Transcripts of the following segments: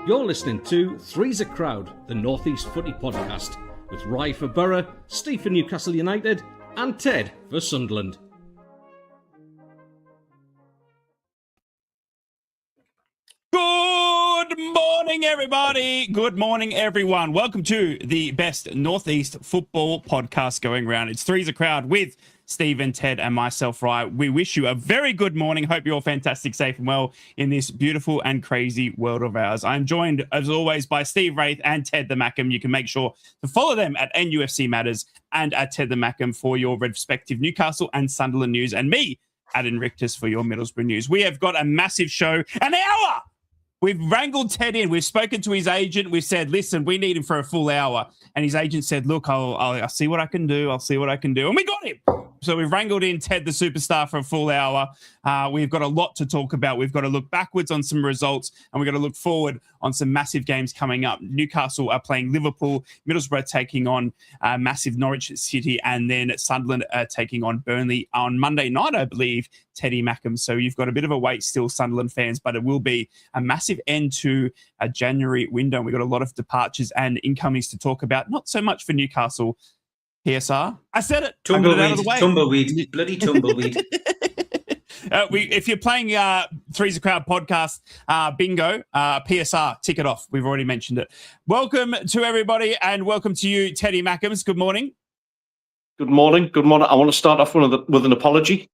You're listening to Three's a Crowd, the North East Footy Podcast, with Rye for Borough, Steve for Newcastle United, and Ted for Sunderland. Good morning, everybody. Good morning, everyone. Welcome to the best North East football podcast going around. It's Three's a Crowd with Steve and Ted and myself, Rye. We wish you a very good morning. Hope you're all fantastic, safe and well in this beautiful and crazy world of ours. I'm joined, as always, by Steve Wraith and Ted the Mackem. You can make sure to follow them at NUFC Matters and at Ted the Mackem for your respective Newcastle and Sunderland news, and me, Adam Richter's, for your Middlesbrough news. We have got a massive show, an hour. We've wrangled Ted in. We've spoken to his agent. We've said, listen, we need him for a full hour. And his agent said, look, I'll see what I can do. I'll see what I can do. And we got him. So we've wrangled in Ted the superstar for a full hour. We've got a lot to talk about. We've got to look backwards on some results, and we've got to look forward on some massive games coming up. Newcastle are playing Liverpool, Middlesbrough taking on massive Norwich City, and then Sunderland taking on Burnley on Monday night, I believe, Teddy Mackem. So you've got a bit of a wait still, Sunderland fans, but it will be a massive end to a January window. We've got a lot of departures and incomings to talk about. Not so much for Newcastle. PSR. I said it. Tumbleweed, out of the way. Tumbleweed, bloody tumbleweed. If you're playing Three's a Crowd podcast bingo, PSR, tick it off. We've already mentioned it. Welcome to everybody, and welcome to you, Teddy Mackems. Good morning. Good morning. Good morning. I want to start off with an apology.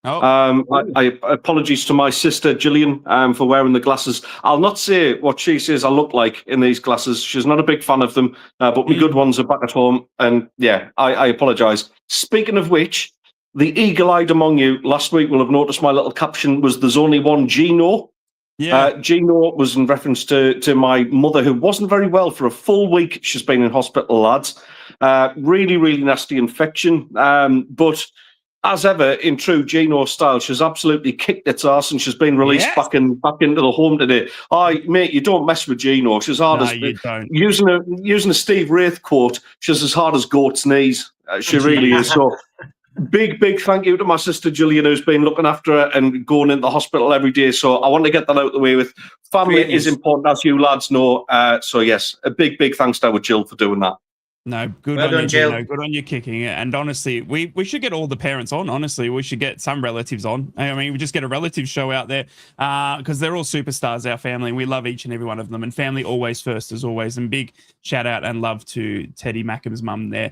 I apologies to my sister Gillian for wearing the glasses. I'll not say what she says I look like in these glasses. She's not a big fan of them, but my good ones are back at home. And yeah, I apologise. Speaking of which, the eagle-eyed among you last week will have noticed my little caption was "There's only one Gino." Yeah. Gino was in reference to my mother, who wasn't very well for a full week. She's been in hospital, lads. Really, really nasty infection. But as ever, in true Gino style, she's absolutely kicked its arse, and she's been released back into the home today. Mate, you don't mess with Gino. She's hard as you don't. Using a Steve Wraith quote. She's as hard as goat's knees. She really is. So, big thank you to my sister Gillian, who's been looking after her and going into the hospital every day. So I want to get that out of the way with. Family is important, as you lads know. So yes, a big thanks to our Jill for doing that. No, good on you, Gino. Good on you kicking it. And honestly, we should get all the parents on. Honestly, we should get some relatives on. I mean, we just get a relative show out there because they're all superstars, our family, and we love each and every one of them. And family always first, as always. And big shout out and love to Teddy Mackem's mum there.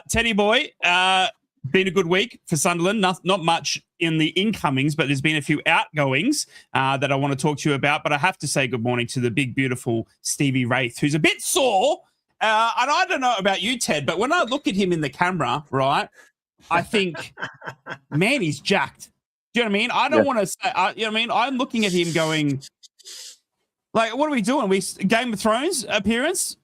Teddy boy, been a good week for Sunderland. Not much in the incomings, but there's been a few outgoings that I want to talk to you about. But I have to say good morning to the big, beautiful Stevie Wraith, who's a bit sore. And I don't know about you, Ted, but when I look at him in the camera, right, I think, man, he's jacked. Do you know what I mean? I don't want to say, you know what I mean? I'm looking at him going, like, what are we doing? Game of Thrones appearance?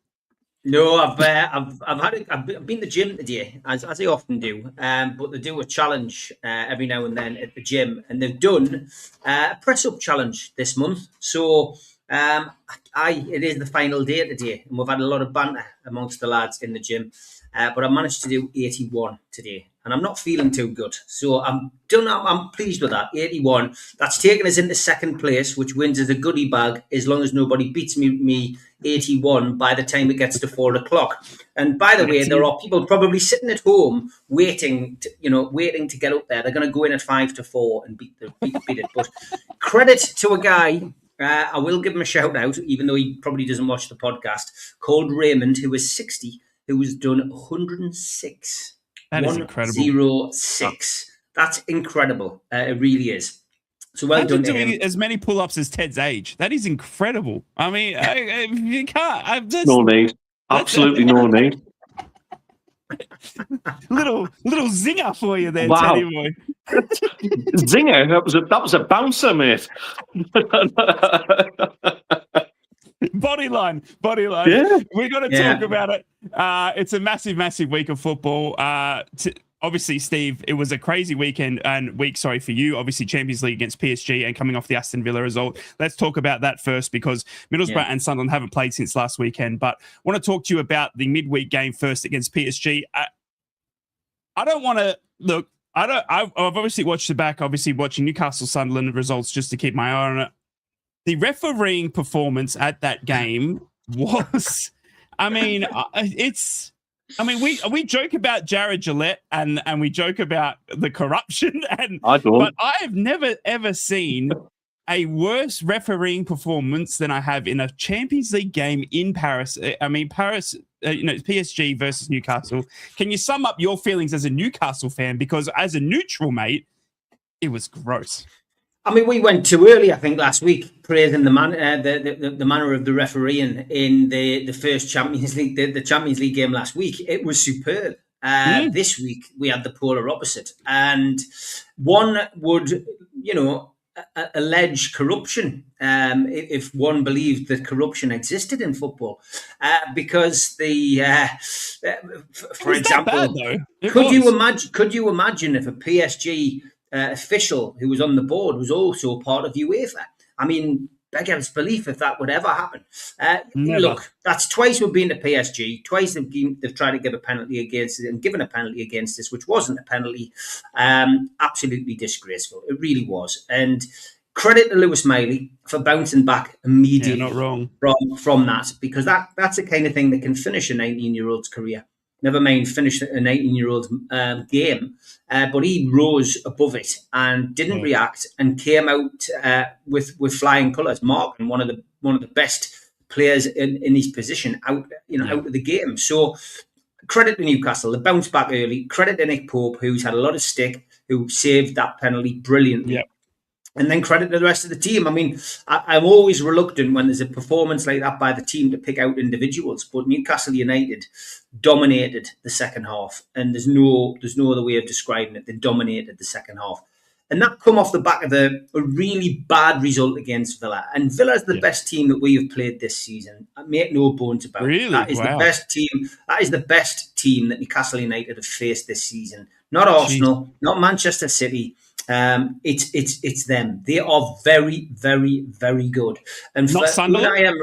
No, I've been to the gym today, as I often do. But they do a challenge every now and then at the gym, and they've done a press-up challenge this month. So it is the final day today, and we've had a lot of banter amongst the lads in the gym. But I managed to do 81 today, and I'm not feeling too good. So I'm pleased with that. 81. That's taken us into second place, which wins us a goodie bag as long as nobody beats me 81 by the time it gets to 4 o'clock. And by the way, there are people probably sitting at home waiting to get up there. They're going to go in at 5 to 4 and beat it. But credit to a guy. I will give him a shout out, even though he probably doesn't watch the podcast, called Raymond, who is 60, who has done 106. That is incredible. 106. That's incredible. It really is. So well done to him. Doing as many pull-ups as Ted's age. That is incredible. I mean, you can't. No need. Absolutely no need. little zinger for you there, wow. Teddy boy. Zinger? That was a bouncer, mate. Bodyline. Yeah. We're going to talk about it. It's a massive week of football. obviously, Steve, it was a crazy weekend and week, for you. Obviously, Champions League against PSG and coming off the Aston Villa result. Let's talk about that first because Middlesbrough and Sunderland haven't played since last weekend. But I want to talk to you about the midweek game first against PSG. I don't want to look. I've obviously watched the back. Obviously, watching Newcastle Sunderland results just to keep my eye on it. The refereeing performance at that game was. I mean, we joke about Jared Gillette and we joke about the corruption, but I have never ever seen a worse refereeing performance than I have in a Champions League game in Paris. I mean, Paris, PSG versus Newcastle. Can you sum up your feelings as a Newcastle fan? Because as a neutral, mate, it was gross. I mean, we went too early, I think, last week, praising the manner of the refereeing in the first Champions League, the Champions League game last week. It was superb. This week, we had the polar opposite. And one would, allege corruption if one believed that corruption existed in football. Because for example, could you imagine if a PSG official who was on the board was also part of UEFA? I mean, against belief if that would ever happen. Look, that's twice we've been to PSG, twice they've tried to give a penalty against it and given a penalty against us, which wasn't a penalty. Absolutely disgraceful. It really was. And credit to Lewis Miley for bouncing back immediately not wrong. from that, because that's the kind of thing that can finish a 19-year-old's career. Never mind finish an 18-year-old game, but he rose above it and didn't react and came out with flying colours, marking one of the best players in his position out of the game. So credit to Newcastle, they bounced back early. Credit to Nick Pope, who's had a lot of stick, who saved that penalty brilliantly. Yep. And then credit to the rest of the team. I mean, I'm always reluctant when there's a performance like that by the team to pick out individuals, but Newcastle United dominated the second half, and there's no other way of describing it. They dominated the second half. And that come off the back of a really bad result against Villa. And Villa is the best team that we have played this season. I make no bones about it. That is the best team. That is the best team that Newcastle United have faced this season. Not Arsenal, not Manchester City. It's them. They are very, very, very good. And not Sunderland?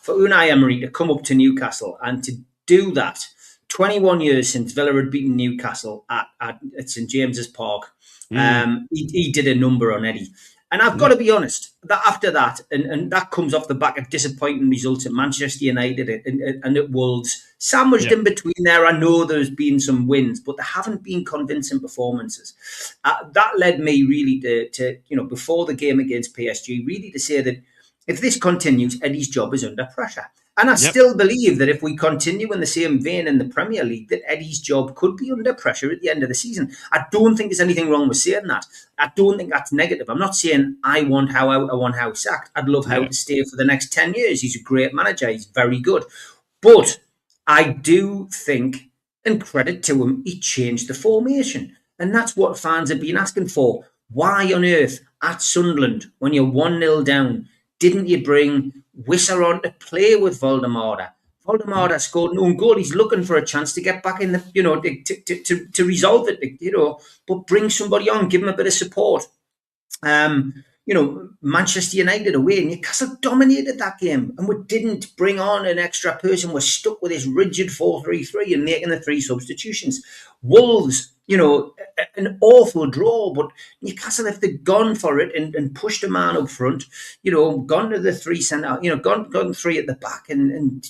For Unai Emery to come up to Newcastle and to do that, 21 years since Villa had beaten Newcastle at St James's Park, he did a number on Eddie. And I've got to be honest, that after that, and that comes off the back of disappointing results at Manchester United and at Wolves, sandwiched in between there. I know there's been some wins, but there haven't been convincing performances. That led me really to before the game against PSG, really to say that if this continues, Eddie's job is under pressure. And I still believe that if we continue in the same vein in the Premier League, that Eddie's job could be under pressure at the end of the season. I don't think there's anything wrong with saying that. I don't think that's negative. I'm not saying I want Howe out, I want Howe sacked. I'd love Howe to stay for the next 10 years. He's a great manager. He's very good. But I do think, and credit to him, he changed the formation. And that's what fans have been asking for. Why on earth, at Sunderland, when you're 1-0 down, didn't you bring Wisser on to play with Voldemort? Voldemort scored an own goal. He's looking for a chance to get back in the, to resolve it, but bring somebody on, give him a bit of support. Manchester United away, Newcastle dominated that game, and we didn't bring on an extra person. We're stuck with this rigid 4-3-3 and making the 3 substitutions. Wolves, an awful draw, but Newcastle, if they'd gone for it and pushed a man up front, gone to the 3 centre, gone 3 at the back and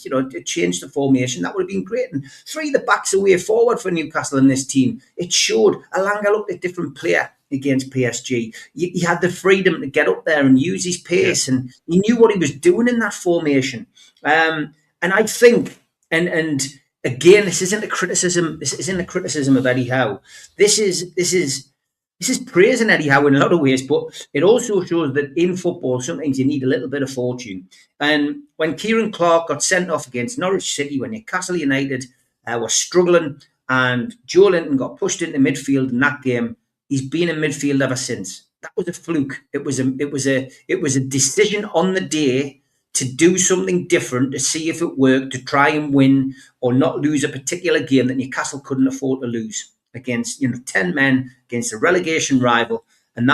changed the formation, that would have been great. And 3 at the back's a way forward for Newcastle in this team. It showed. Alanga looked a different player against PSG. He had the freedom to get up there and use his pace, and he knew what he was doing in that formation. And I think, and again, this isn't a criticism. This isn't a criticism of Eddie Howe. This is praising Eddie Howe in a lot of ways, but it also shows that in football, sometimes you need a little bit of fortune. And when Kieran Clark got sent off against Norwich City, when Newcastle United were struggling, and Joe Linton got pushed into midfield in that game, he's been in midfield ever since. That was a fluke. It was a decision on the day to do something different, to see if it worked, to try and win or not lose a particular game that Newcastle couldn't afford to lose. against 10 men against a relegation rival, and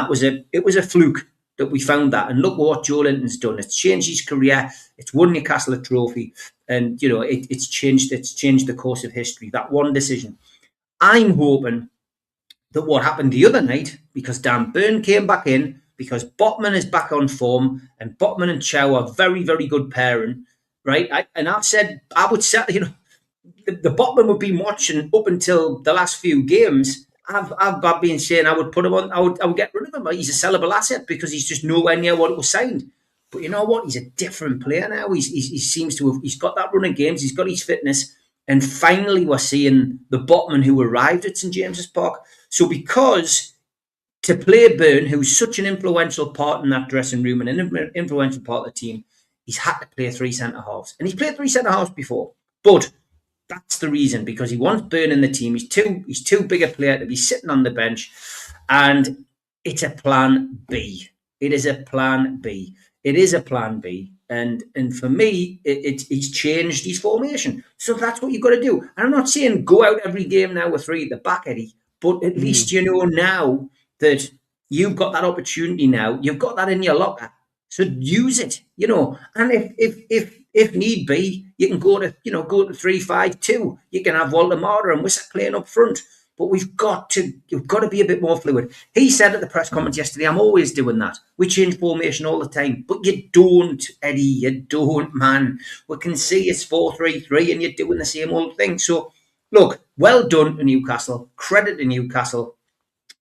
it was a fluke that we found that. And look what Joe Linton's done. It's changed his career. It's won Newcastle a trophy, and it's changed the course of history. That one decision. I'm hoping that what happened the other night, because Dan Burn came back in, because Botman is back on form, and Botman and Chow are very, very good pairing, right? I've said I would say, the Botman we've been watching up until the last few games. I've been saying I would put him on. I would get rid of him. He's a sellable asset because he's just nowhere near what it was signed. But you know what? He's a different player now. He seems to have. He's got that run of games. He's got his fitness. And finally, we're seeing the Botman who arrived at St James's Park. So because to play Burn, who's such an influential part in that dressing room and an influential part of the team, he's had to play 3 centre-halves. And he's played 3 centre-halves before. But that's the reason, because he wants Burn in the team. He's too big a player to be sitting on the bench. And it's a plan B. It is a plan B. It is a plan B. And for me, he's changed his formation. So that's what you've got to do. And I'm not saying go out every game now with 3 at the back, Eddie, but at least you know now that you've got that opportunity now. You've got that in your locker. So use it, And if need be, you can go to 3-5-2. You can have Waldemar and Wissack playing up front. But you've got to be a bit more fluid. He said at the press conference yesterday, I'm always doing that. We change formation all the time. But you don't, Eddie. You don't, man. We can see it's 4-3-3 and you're doing the same old thing. So, look, well done to Newcastle. Credit to Newcastle.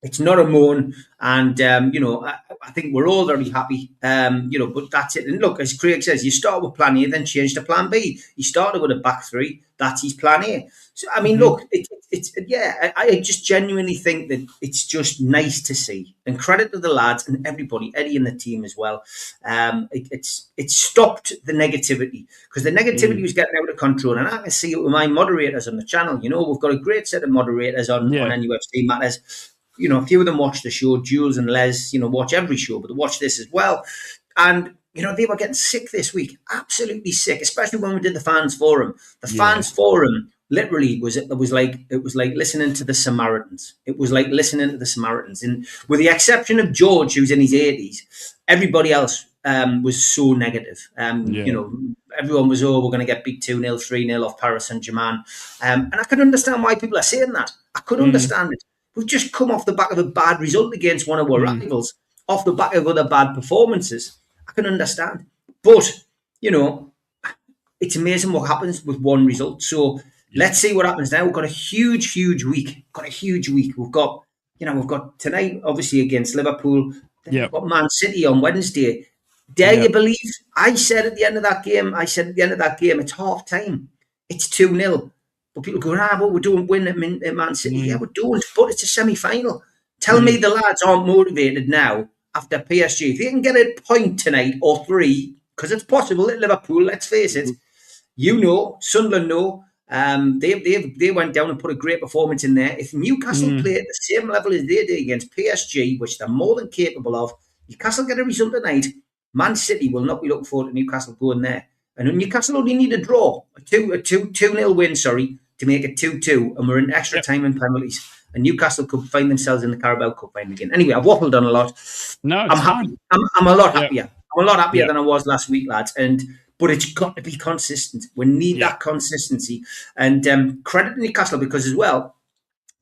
It's not a moan, and I think we're all very happy. But that's it. And look, as Craig says, you start with plan A, then change to plan B. He started with a back 3. That's his plan A. So I mean, look, I just genuinely think that it's just nice to see, and credit to the lads and everybody, Eddie and the team as well. It's stopped the negativity, because the negativity was getting out of control, and I can see it with my moderators on the channel. We've got a great set of moderators on NUFC Matters. A few of them watch the show. Jules and Les, watch every show, but they watch this as well. And, they were getting sick this week, absolutely sick, especially when we did the fans forum. The fans forum literally was like listening to the Samaritans. It was like listening to the Samaritans. And with the exception of George, who's in his 80s, everybody else was so negative. Everyone was, we're going to get beat 2-0, 3-0 off Paris Saint-Germain. And I can understand why people are saying that. I could understand it. We've just come off the back of a bad result against one of our rivals, off the back of other bad performances. I can understand. But, it's amazing what happens with one result. So let's see what happens now. We've got a huge, huge week. We've got tonight, obviously, against Liverpool. Then we've got Man City on Wednesday. Dare you believe? I said at the end of that game, it's half time. It's 2-0. But people go, but we don't win at Man City. Yeah, we don't, but it's a semi-final. Tell me the lads aren't motivated now after PSG. If they can get a point tonight or 3, because it's possible at Liverpool, let's face it, Sunderland know, they went down and put a great performance in there. If Newcastle play at the same level as they did against PSG, which they're more than capable of, Newcastle get a result tonight, Man City will not be looking forward to Newcastle going there. And Newcastle only need a draw, a 2-0 win, to make it 2-2, and we're in extra time and penalties. And Newcastle could find themselves in the Carabao Cup final again. Anyway, I've waffled on a lot. No, I'm happy. I'm a lot happier. I'm a lot happier Yeah. than I was last week, lads. But it's got to be consistent. We need that consistency. And credit to Newcastle, because as well,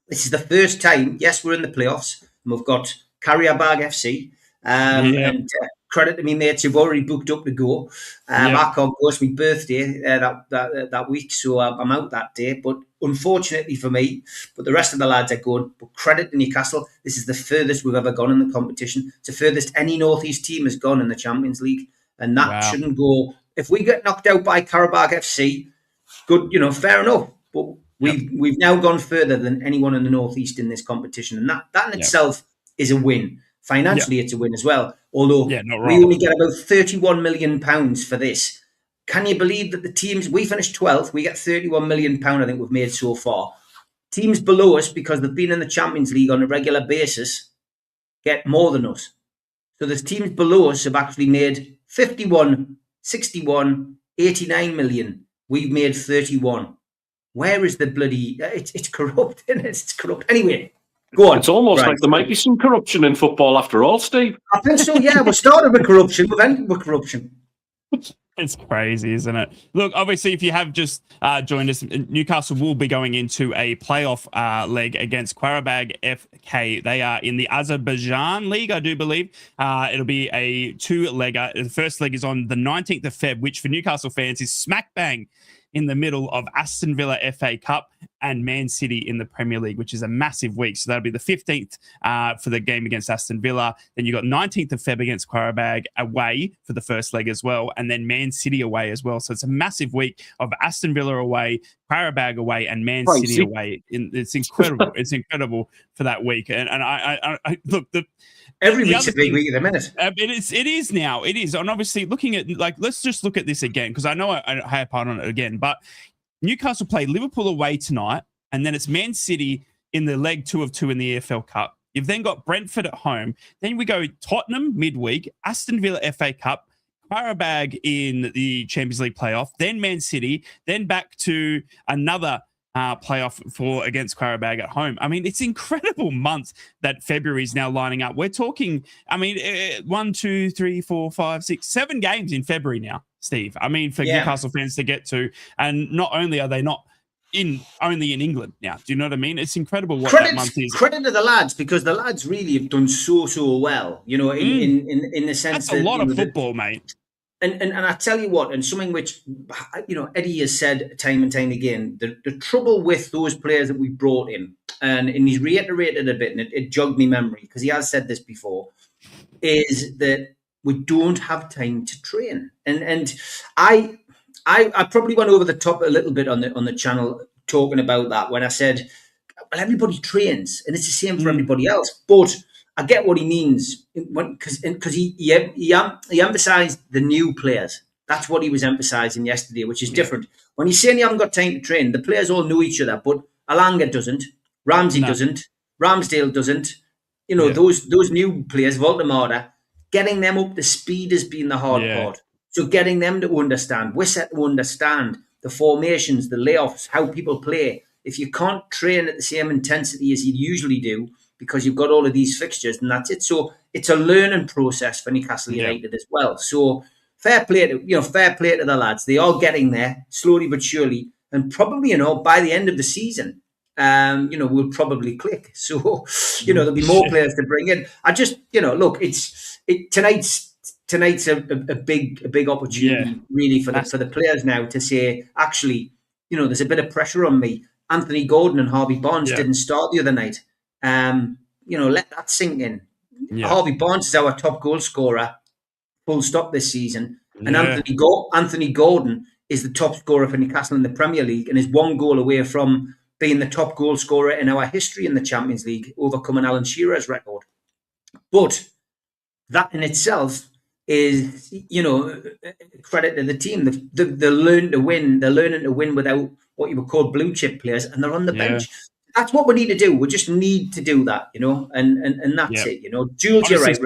this is the first time, yes, we're in the playoffs, and we've got Karabag FC. And credit to me mates who've already booked up to go. I can't go. It's my birthday that week, so I'm out that day. But unfortunately for me, but the rest of the lads are going. But credit to Newcastle. This is the furthest we've ever gone in the competition. It's the furthest any North East team has gone in the Champions League. And that shouldn't go. If we get knocked out by Karabag FC, good, fair enough. But we've now gone further than anyone in the North East in this competition. And that in itself is a win. Financially, it's a win as well. Although we only get about £31 million for this. Can you believe that the teams, we finished 12th, we get £31 million, I think we've made so far. Teams below us, because they've been in the Champions League on a regular basis, get more than us. So the teams below us have actually made 51, 61, 89 million. We've made 31. Where is the bloody? It's corrupt, isn't it? It's corrupt. Anyway, go on. It's almost like there might be some corruption in football after all, Steve. I think so. Yeah, we started with corruption. We've ended with corruption. It's crazy, isn't it? Look, obviously, if you have just joined us, Newcastle will be going into a playoff leg against Qarabag FK. They are in the Azerbaijan League, I do believe. It'll be a 2-legger. The first leg is on the 19th of Feb, which for Newcastle fans is smack bang in the middle of Aston Villa FA Cup and Man City in the Premier League, which is a massive week. So that'll be the 15th for the game against Aston Villa. Then you got 19th of Feb against Qarabag away for the first leg as well, and then Man City away as well. So it's a massive week of Aston Villa away, Qarabag away, and Man City away. It's incredible. It's incredible for that week. And I look, every week's a big week at the minute. It is now. It is. And obviously, looking at, like, let's just look at this again, because I know I harp on it again, but Newcastle play Liverpool away tonight, and then it's Man City in the leg 2 of 2 in the EFL Cup. You've then got Brentford at home. Then we go Tottenham midweek, Aston Villa FA Cup, Qarabag in the Champions League playoff, then Man City, then back to another playoff for against Qarabag at home. I mean, it's incredible month that February is now lining up. We're talking, 1, 2, 3, 4, 5, 6, 7 games in February now, Steve. I mean, for Newcastle fans to get to, and not only are they not only in England now. Do you know what I mean? It's incredible what that month is. Credit to the lads, because the lads really have done so well. You know, in the sense that's a lot of football, mate. And I tell you what, and something which, you know, Eddie has said time and time again, the trouble with those players that we brought in, and he's reiterated a bit, and it jogged me memory, because he has said this before, is that we don't have time to train. And I probably went over the top a little bit on the channel talking about that when I said, well, everybody trains, and it's the same for everybody else. But I get what he means, because he emphasised the new players. That's what he was emphasising yesterday, which is different. When he's saying you haven't got time to train, the players all know each other, but Alanga doesn't, Ramsey doesn't, Ramsdale doesn't. You know, those new players, Voldemort, getting them up to speed has been the hard part. So getting them to understand, we're set to understand the formations, the layoffs, how people play. If you can't train at the same intensity as you usually do, because you've got all of these fixtures, and that's it. So it's a learning process for Newcastle United as well. So fair play to the lads. They are getting there slowly but surely, and probably, you know, by the end of the season, we'll probably click. So, you know, there'll be more players to bring in. I just, you know, look, tonight's a big opportunity really for the players now to say, actually, you know, there's a bit of pressure on me. Anthony Gordon and Harvey Barnes didn't start the other night. Let that sink in. Harvey Barnes is our top goal scorer, full stop, this season. And Anthony Gordon is the top scorer for Newcastle in the Premier League and is 1 goal away from being the top goal scorer in our history in the Champions League, overcoming Alan Shearer's record. But that in itself is, you know, credit to the team. They learn to win. They're learning to win without what you would call blue chip players, and they're on the bench. That's what we need to do. We just need to do that, you know, and that's it, you know. Jules, you're right.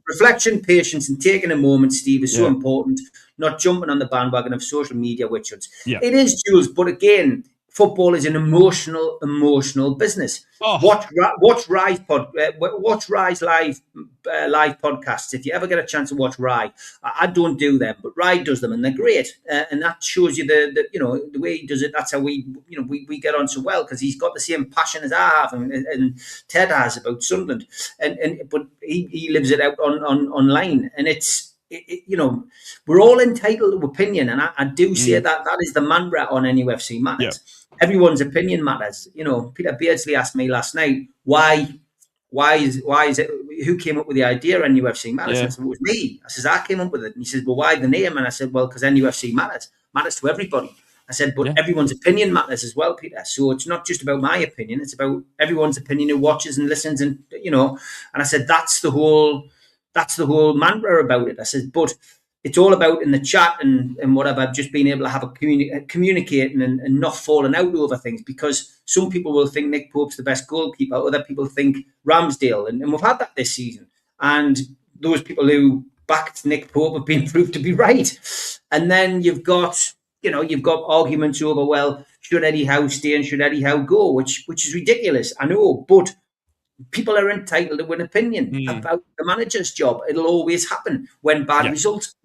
Reflection, patience, and taking a moment, Steve, is so important. Not jumping on the bandwagon of social media witches. It is, Jules, but again, football is an emotional business. Watch Rise live podcasts. If you ever get a chance to watch Rise, I don't do them, but Rise does them, and they're great. And that shows you the way he does it. That's how we get on so well, because he's got the same passion as I have, and Ted has about Sunderland, but he lives it out online, and it's. We're all entitled to opinion, and I do say that is the mantra on NUFC Matters. Everyone's opinion matters. You know, Peter Beardsley asked me last night, why is it, who came up with the idea of NUFC Matters? And I said, it was me. I says, I came up with it. And he says, well, why the name? And I said, well, because NUFC matters to everybody. I said, but everyone's opinion matters as well, Peter. So it's not just about my opinion. It's about everyone's opinion who watches and listens, and, you know, and I said, that's the whole mantra about it. I said, but it's all about in the chat and whatever, just being able to have communicating and not falling out over things, because some people will think Nick Pope's the best goalkeeper, other people think Ramsdale, and we've had that this season. And those people who backed Nick Pope have been proved to be right. And then you've got arguments over, well, should Eddie Howe stay and should Eddie Howe go, which is ridiculous. I know, but people are entitled to an opinion about the manager's job. It'll always happen when bad results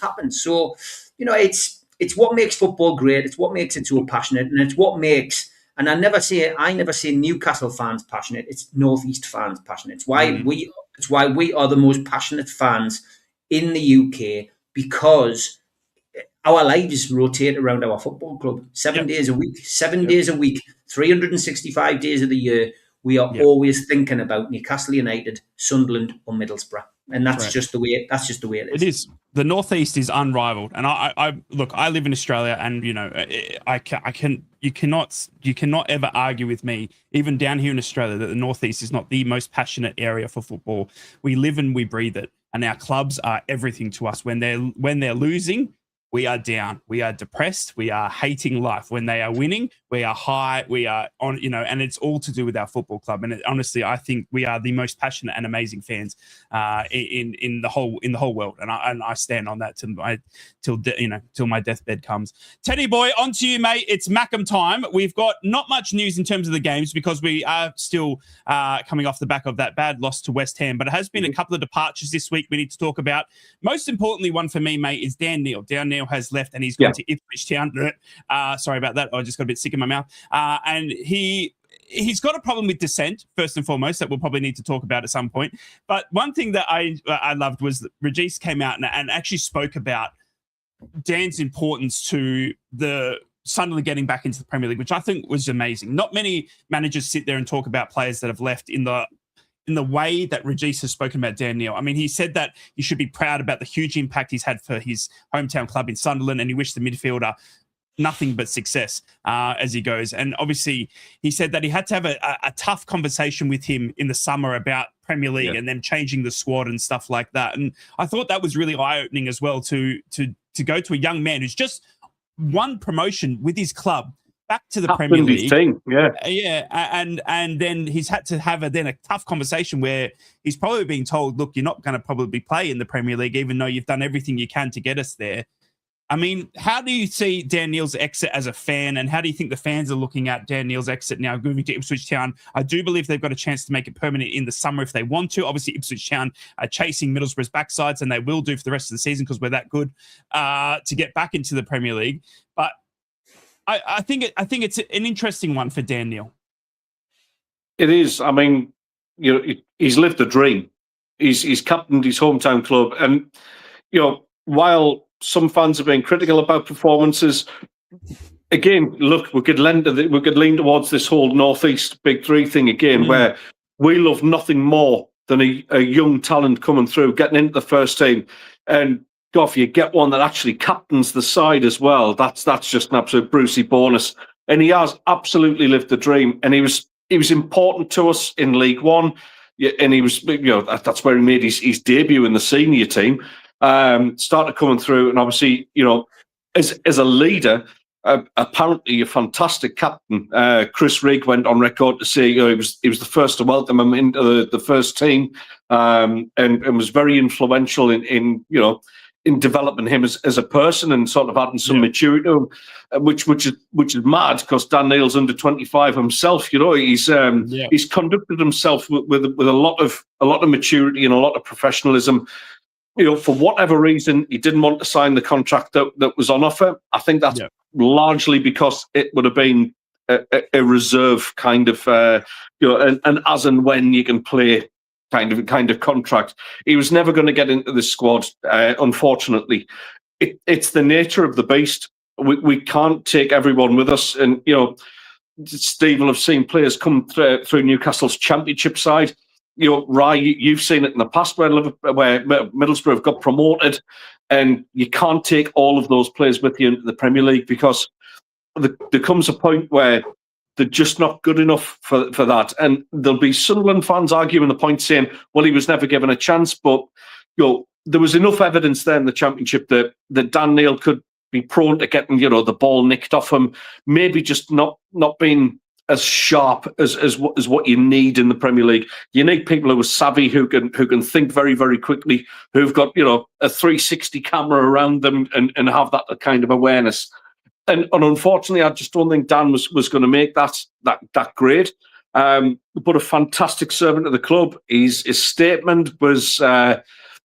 happen. So, it's what makes football great. It's what makes it so passionate, and it's what makes. And I never say Newcastle fans passionate. It's North East fans passionate. It's why we are the most passionate fans in the UK, because our lives rotate around our football club 7 days a week, 365 days of the year. We are always thinking about Newcastle United, Sunderland, or Middlesbrough, and that's just the way it is. It is. The Northeast is unrivaled, and I live in Australia, and you cannot ever argue with me, even down here in Australia, that the Northeast is not the most passionate area for football. We live and we breathe it, and our clubs are everything to us. When they're losing, we are down, we are depressed, we are hating life. When they are winning, we are high, we are on, and it's all to do with our football club. And honestly, I think we are the most passionate and amazing fans in the whole world. And I stand on that till my deathbed comes. Teddy boy, on to you, mate. It's Mackem time. We've got not much news in terms of the games because we are still coming off the back of that bad loss to West Ham. But it has been a couple of departures this week we need to talk about. Most importantly, one for me, mate, is Dan Neil. Dan Neil has left and he's gone to Ipswich Town. Sorry about that. I just got a bit sick in my mouth. And he's got a problem with dissent, first and foremost, that we'll probably need to talk about at some point. But one thing that I loved was that Regis came out and actually spoke about Dan's importance to the Sunderland getting back into the Premier League, which I think was amazing. Not many managers sit there and talk about players that have left in the way that Regis has spoken about Dan Neil. I mean, he said that he should be proud about the huge impact he's had for his hometown club in Sunderland, and he wished the midfielder nothing but success as he goes. And obviously, he said that he had to have a tough conversation with him in the summer about Premier League and them changing the squad and stuff like that. And I thought that was really eye-opening as well to go to a young man who's just won promotion with his club back to the Premier League. And then he's had to have a tough conversation where he's probably being told, look, you're not going to probably play in the Premier League, even though you've done everything you can to get us there. I mean, how do you see Dan Neil's exit as a fan, and how do you think the fans are looking at Dan Neil's exit now, moving to Ipswich Town? I do believe they've got a chance to make it permanent in the summer if they want to. Obviously, Ipswich Town are chasing Middlesbrough's backsides, and they will do for the rest of the season because we're that good to get back into the Premier League. But I think it's an interesting one for Dan Neil. It is. I mean, he's lived the dream. He's captained his hometown club, and while some fans have been critical about performances, again, look, we could lean towards this whole Northeast Big Three thing again, where we love nothing more than a young talent coming through, getting into the first team, and if you get one that actually captains the side as well, that's just an absolute Brucey bonus. And he has absolutely lived the dream. And he was important to us in League One, and he was that's where he made his debut in the senior team. Started coming through, and obviously as a leader, apparently a fantastic captain. Chris Rigg went on record to say he was the first to welcome him into the first team, and was very influential in developing him as a person and sort of adding some maturity to him, which is mad because Dan Neil's under 25 himself. He's conducted himself with a lot of maturity and a lot of professionalism. For whatever reason, he didn't want to sign the contract that was on offer. I think that's largely because it would have been a reserve kind of, an as and when you can play kind of contract. He was never going to get into the squad, unfortunately. It's the nature of the beast. We can't take everyone with us. And, Steve will have seen players come through Newcastle's championship side. Rye, you've seen it in the past where Middlesbrough have got promoted, and you can't take all of those players with you into the Premier League because there comes a point where they're just not good enough for that. And there'll be Sunderland fans arguing the point saying, well, he was never given a chance. But there was enough evidence there in the Championship that Dan Neil could be prone to getting the ball nicked off him, maybe just not being as sharp as what you need in the Premier League. You need people who are savvy, who can think very, very quickly, who've got a 360 camera around them and have that kind of awareness. and unfortunately, I just don't think Dan was going to make that grade. But a fantastic servant of the club. His statement was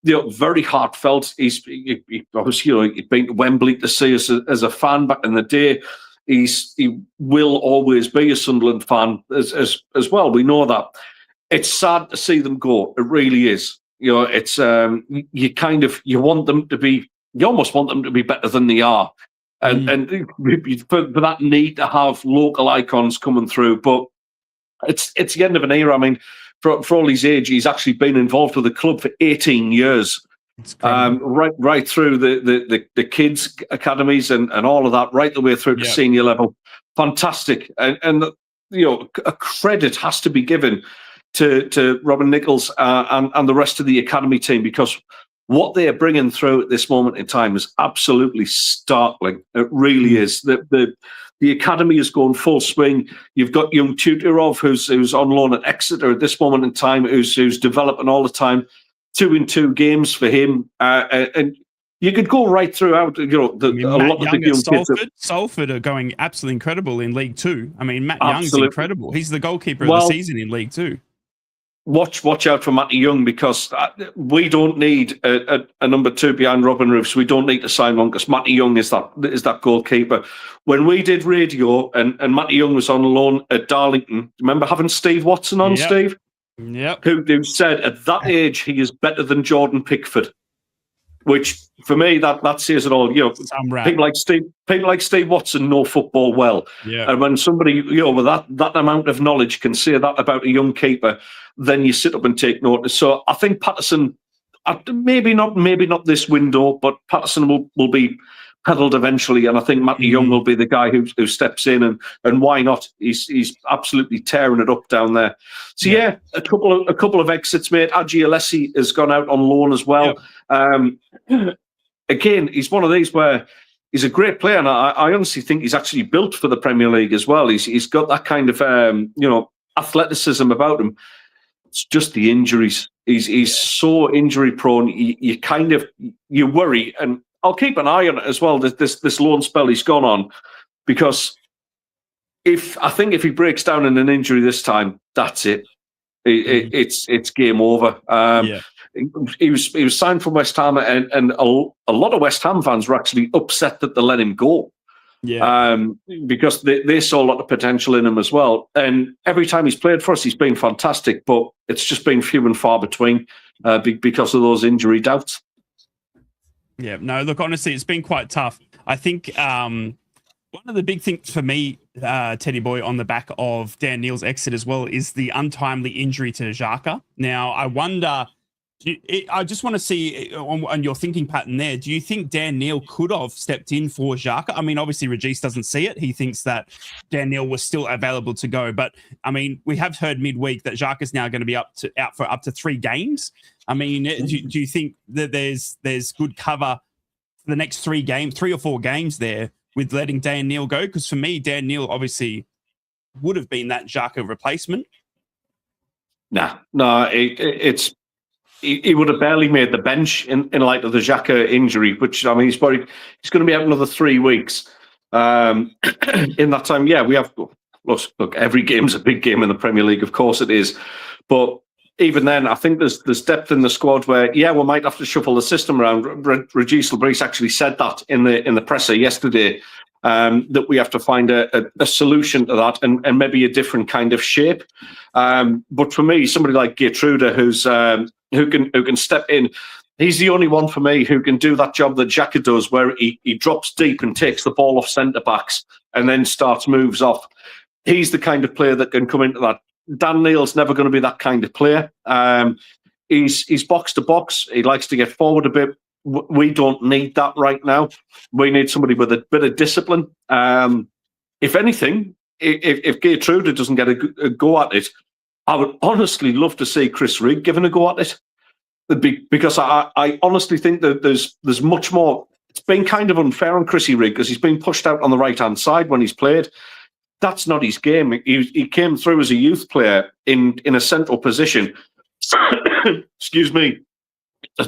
very heartfelt. He obviously he'd been to Wembley to see us as a fan back in the day. He will always be a Sunderland fan as well. We know that. It's sad to see them go. It really is. It's you want them to be. You almost want them to be better than they are, and for that need to have local icons coming through. But it's the end of an era. I mean, for all his age, he's actually been involved with the club for 18 years. Right through the kids academies and all of that, right the way through to senior level. Fantastic, and a credit has to be given to Robin Nichols and the rest of the academy team, because what they are bringing through at this moment in time is absolutely startling. It really is. The academy is going full swing. You've got young Tutorov, who's on loan at Exeter at this moment in time, who's developing all the time. 2-in-2 games for him, and you could go right throughout. A lot of the young kids. Salford are going absolutely incredible in League Two. I mean, Matt Young's incredible. He's the goalkeeper of the season in League Two. Watch out for Matty Young, because we don't need a number 2 behind Robin Roofs. We don't need to sign one, because Matty Young is that goalkeeper. When we did radio and Matty Young was on loan at Darlington, remember having Steve Watson on, Steve? Yep. Who said at that age he is better than Jordan Pickford, which for me that says it all. People like Steve Watson know football well, and when somebody with that amount of knowledge can say that about a young keeper, then you sit up and take notice. So I think Patterson, maybe not this window, but Patterson will be peddled eventually, and I think Matty Young will be the guy who steps in, and why not? He's absolutely tearing it up down there. So a couple of exits, mate. Adji Alessi has gone out on loan as well. Again, he's one of these where he's a great player, and I honestly think he's actually built for the Premier League as well. He's got that kind of athleticism about him. It's just the injuries. He's so injury prone. You worry, and I'll keep an eye on it as well. This loan spell he's gone on, because if he breaks down in an injury this time, that's it. It's game over. He was signed from West Ham, and a lot of West Ham fans were actually upset that they let him go. Because they saw a lot of potential in him as well. And every time he's played for us, he's been fantastic, but it's just been few and far between because of those injury doubts. Yeah, no, look, honestly, it's been quite tough. I think one of the big things for me, Teddy Boy, on the back of Dan Neil's exit as well, is the untimely injury to Xhaka. Now, I wonder, I just want to see on your thinking pattern there, do you think Dan Neil could have stepped in for Xhaka? I mean, obviously, Regis doesn't see it. He thinks that Dan Neil was still available to go. But, I mean, we have heard midweek that Xhaka's now going to be out for up to 3 games. I mean, do you think that there's good cover for the next 3 or 4 games there with letting Dan Neil go? Because for me, Dan Neil obviously would have been that Xhaka replacement. No, it's he would have barely made the bench in light of the Xhaka injury, which, I mean, he's going to be out another 3 weeks. In that time, we have look, every game's a big game in the Premier League, of course it is, but even then, I think there's depth in the squad where, we might have to shuffle the system around. Regis Lebris actually said that in the presser yesterday, that we have to find a solution to that and maybe a different kind of shape. But for me, somebody like Gertrude, who can step in, he's the only one for me who can do that job that Xhaka does, where he drops deep and takes the ball off centre backs and then starts moves off. He's the kind of player that can come into that. Dan Neil's never going to be that kind of player. He's box to box. He likes to get forward a bit. We don't need that right now. We need somebody with a bit of discipline. If anything, if Gertrude doesn't get a go at it, I would honestly love to see Chris Rigg given a go at it. Because I honestly think that there's much more. It's been kind of unfair on Chrissy Rigg because he's been pushed out on the right-hand side when he's played. That's not his game. He came through as a youth player in a central position. Excuse me.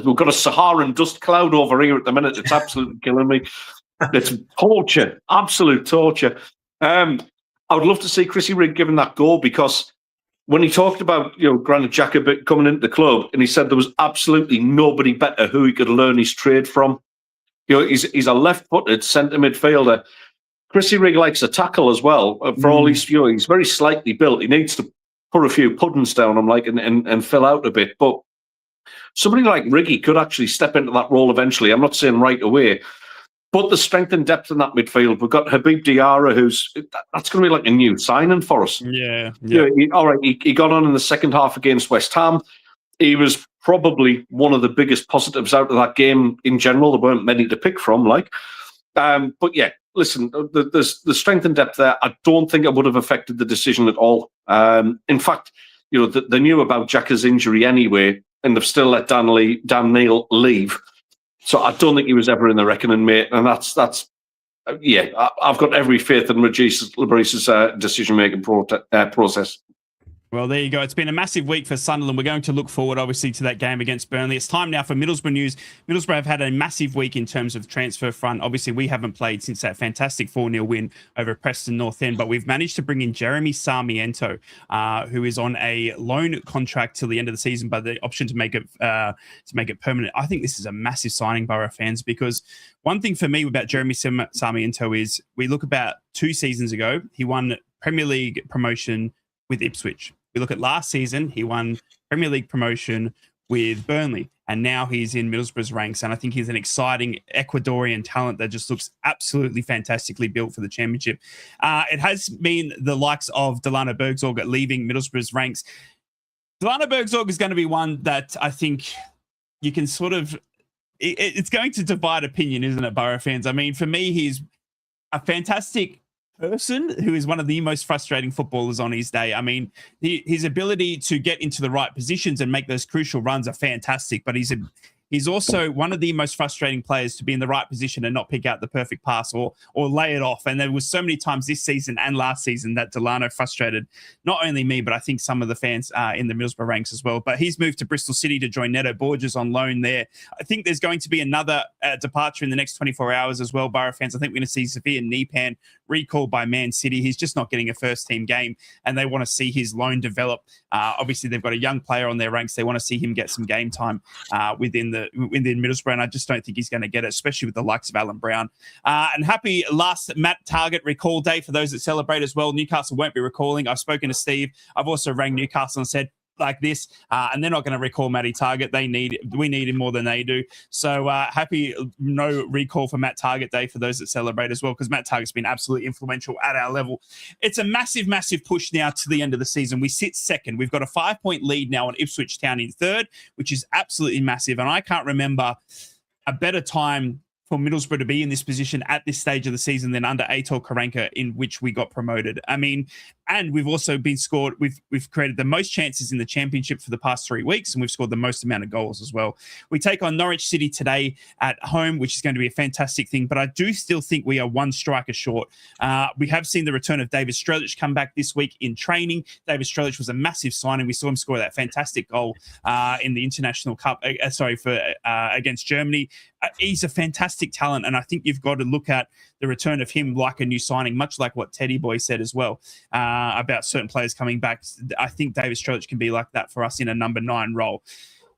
We've got a Saharan dust cloud over here at the minute. It's absolutely killing me. It's torture, absolute torture. I would love to see Chrissy Rigg given that goal, because when he talked about, Granit Xhaka coming into the club, and he said there was absolutely nobody better who he could learn his trade from. He's a left-footed centre midfielder. Chrissy Rigg likes a tackle as well. For all he's very slightly built. He needs to put a few puddings down him, and fill out a bit. But somebody like Riggy could actually step into that role eventually. I'm not saying right away. But the strength and depth in that midfield, we've got Habib Diarra, that's going to be like a new signing for us. Yeah. He got on in the second half against West Ham. He was probably one of the biggest positives out of that game in general. There weren't many to pick from, but yeah, listen, the strength and depth there, I don't think it would have affected the decision at all. In fact, they knew about Xhaka's injury anyway, and they've still let Dan Neil leave. So I don't think he was ever in the reckoning, mate. And that's I've got every faith in Labrice's decision-making process. Well, there you go. It's been a massive week for Sunderland. We're going to look forward, obviously, to that game against Burnley. It's time now for Middlesbrough news. Middlesbrough have had a massive week in terms of transfer front. Obviously, we haven't played since that fantastic 4-0 win over Preston North End, but we've managed to bring in Jeremy Sarmiento, who is on a loan contract till the end of the season, but the option to make it permanent. I think this is a massive signing, Borough fans, because one thing for me about Jeremy Sarmiento is we look about 2 seasons ago, he won Premier League promotion with Ipswich. We look at last season, he won Premier League promotion with Burnley, and now he's in Middlesbrough's ranks. And I think he's an exciting Ecuadorian talent that just looks absolutely fantastically built for the championship. It has been the likes of Delano Bergzorg leaving Middlesbrough's ranks. Delano Bergzorg is going to be one that I think you can sort of... It's going to divide opinion, isn't it, Borough fans? I mean, for me, he's a fantastic person who is one of the most frustrating footballers on his day. I mean, his ability to get into the right positions and make those crucial runs are fantastic, but he's also one of the most frustrating players to be in the right position and not pick out the perfect pass or lay it off. And there was so many times this season and last season that Delano frustrated not only me, but I think some of the fans in the Middlesbrough ranks as well. But he's moved to Bristol City to join Neto Borges on loan there. I think there's going to be another departure in the next 24 hours as well, Borough fans. I think we're going to see Sophia Nipan recalled by Man City. He's just not getting a first-team game, and they want to see his loan develop. Obviously, they've got a young player on their ranks. They want to see him get some game time within Middlesbrough, and I just don't think he's going to get it, especially with the likes of Alan Brown. And happy last Matt Targett recall day for those that celebrate as well. Newcastle won't be recalling. I've spoken to Steve. I've also rang Newcastle and said, like this, and they're not going to recall Matty Targett. We need him more than they do. So happy no recall for Matt Targett Day for those that celebrate as well, because Matt Targett's been absolutely influential at our level. It's a massive, massive push now to the end of the season. We sit second. We've got a 5-point lead now on Ipswich Town in third, which is absolutely massive. And I can't remember a better time for Middlesbrough to be in this position at this stage of the season than under Aitor Karanka, in which we got promoted. I mean, and we've also been scored. We've created the most chances in the championship for the past 3 weeks, and we've scored the most amount of goals as well. We take on Norwich City today at home, which is going to be a fantastic thing. But I do still think we are one striker short. We have seen the return of David Strelic come back this week in training. David Strelic was a massive signing. We saw him score that fantastic goal in the International Cup. Against Germany. He's a fantastic talent, and I think you've got to look at the return of him like a new signing, much like what Teddy Boy said as well about certain players coming back. I think David Strelic can be like that for us in a number 9 role.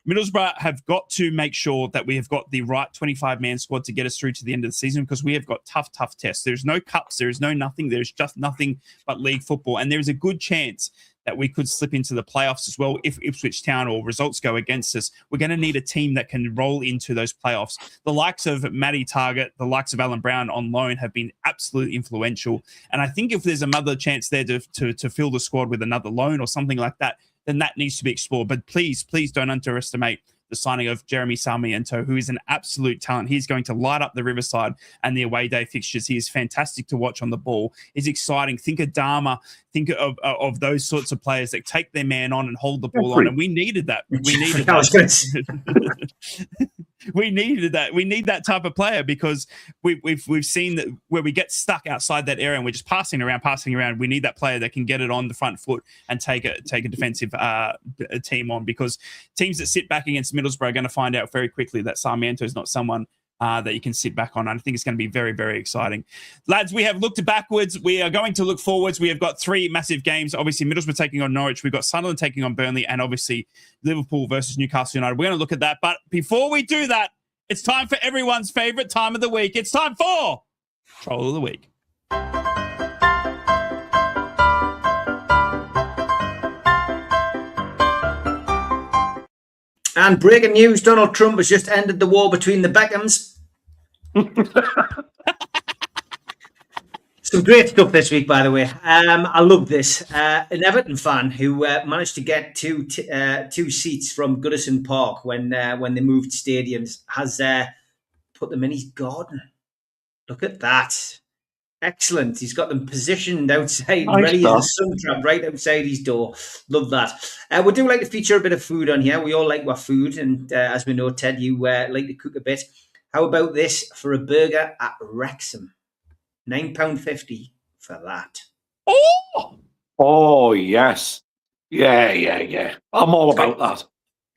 Middlesbrough have got to make sure that we have got the right 25-man squad to get us through to the end of the season, because we have got tough tests. There's no cups. There is no nothing. There's just nothing but league football, and there's a good chance that we could slip into the playoffs as well if Ipswich Town or results go against us. We're going to need a team that can roll into those playoffs. The likes of Matty Targett, the likes of Alan Brown on loan have been absolutely influential. And I think if there's another chance there to fill the squad with another loan or something like that, then that needs to be explored. But please don't underestimate the signing of Jeremy Sarmiento, who is an absolute talent. He's going to light up the Riverside and the away day fixtures. He is fantastic to watch on the ball. He's exciting. Think of Dharma. Think of those sorts of players that take their man on and hold the ball on. And we needed that. We needed that. We needed that. We need that type of player, because we've seen that where we get stuck outside that area and we're just passing around. We need that player that can get it on the front foot and take a defensive team on, because teams that sit back against Middlesbrough are going to find out very quickly that Sarmiento is not someone that you can sit back on. I think it's going to be very, very exciting. Lads, we have looked backwards. We are going to look forwards. We have got 3 massive games. Obviously, Middlesbrough taking on Norwich. We've got Sunderland taking on Burnley, and obviously Liverpool versus Newcastle United. We're going to look at that. But before we do that, it's time for everyone's favourite time of the week. It's time for Troll of the Week. And breaking news, Donald Trump has just ended the war between the Beckhams. Some great stuff this week, by the way. I love this. An Everton fan who managed to get two seats from Goodison Park when they moved stadiums has put them in his garden. Look at that. Excellent. He's got them positioned outside, ready as a sun trap right outside his door. Love that. We do like to feature a bit of food on here. We all like our food. And as we know, Ted, you like to cook a bit. How about this for a burger at Wrexham? £9.50 for that. Oh, yes. Yeah. I'm all about that.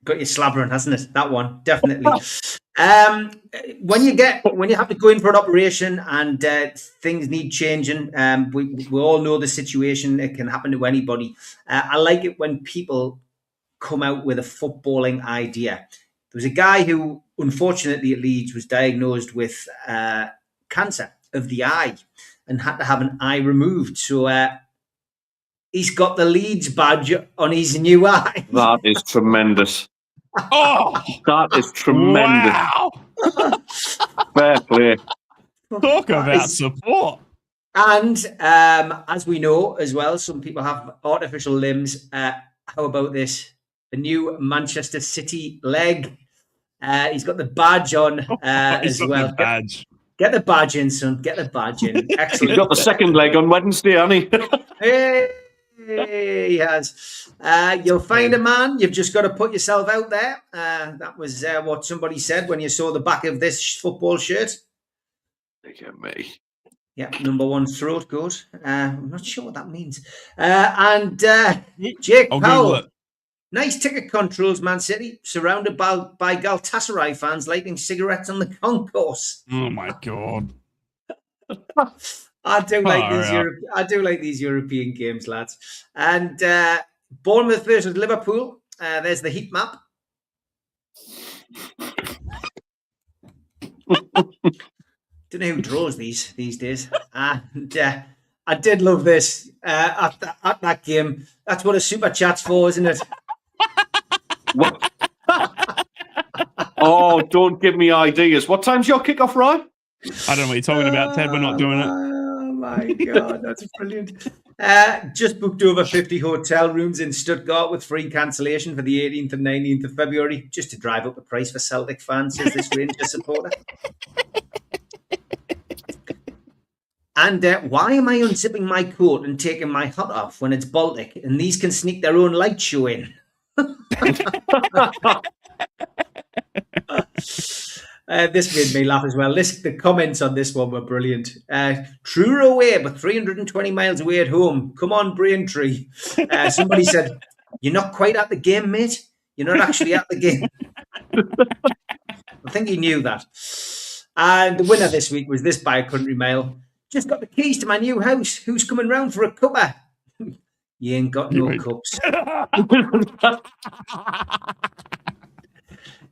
Got you slabbering, hasn't it? That one, definitely. When you have to go in for an operation and things need changing, we all know the situation. It can happen to anybody. I like it when people come out with a footballing idea. There was a guy who, unfortunately at Leeds, was diagnosed with cancer of the eye and had to have an eye removed. So he's got the Leeds badge on his new eye. That is tremendous. Oh, that is tremendous. Wow. Fair play. Talk about support. And as we know as well, some people have artificial limbs. How about this? The new Manchester City leg. He's got the badge on as well. Get the badge in, son. Get the badge in. Excellent. He's got the second leg on Wednesday, hasn't he? Hey, he has. You'll find a man. You've just got to put yourself out there. That was what somebody said when you saw the back of this football shirt. Look at me. Yeah, number 1 throat goat. I'm not sure what that means. And Jake Powell. Nice ticket controls, Man City, surrounded by Galatasaray fans lighting cigarettes on the concourse. Oh my God. I do like these European games, lads. And Bournemouth versus Liverpool. There's the heat map. Don't know who draws these days. And I did love this at that game. That's what a super chat's for, isn't it? What? Oh, don't give me ideas. What time's your kickoff, Ryan? I don't know what you're talking about, Ted. We're not doing it. Oh my God, that's brilliant. Just booked over 50 hotel rooms in Stuttgart with free cancellation for the 18th and 19th of February, just to drive up the price for Celtic fans, says this Rangers supporter. And why am I unzipping my coat and taking my hat off when it's Baltic and these can sneak their own light show in? This made me laugh as well. The comments on this one were brilliant. Truer away, but 320 miles away at home. Come on, Braintree. Somebody said, "You're not quite at the game, mate. You're not actually at the game." I think he knew that. And the winner this week was this by a country mile. Just got the keys to my new house. Who's coming round for a cuppa? You ain't got no cups.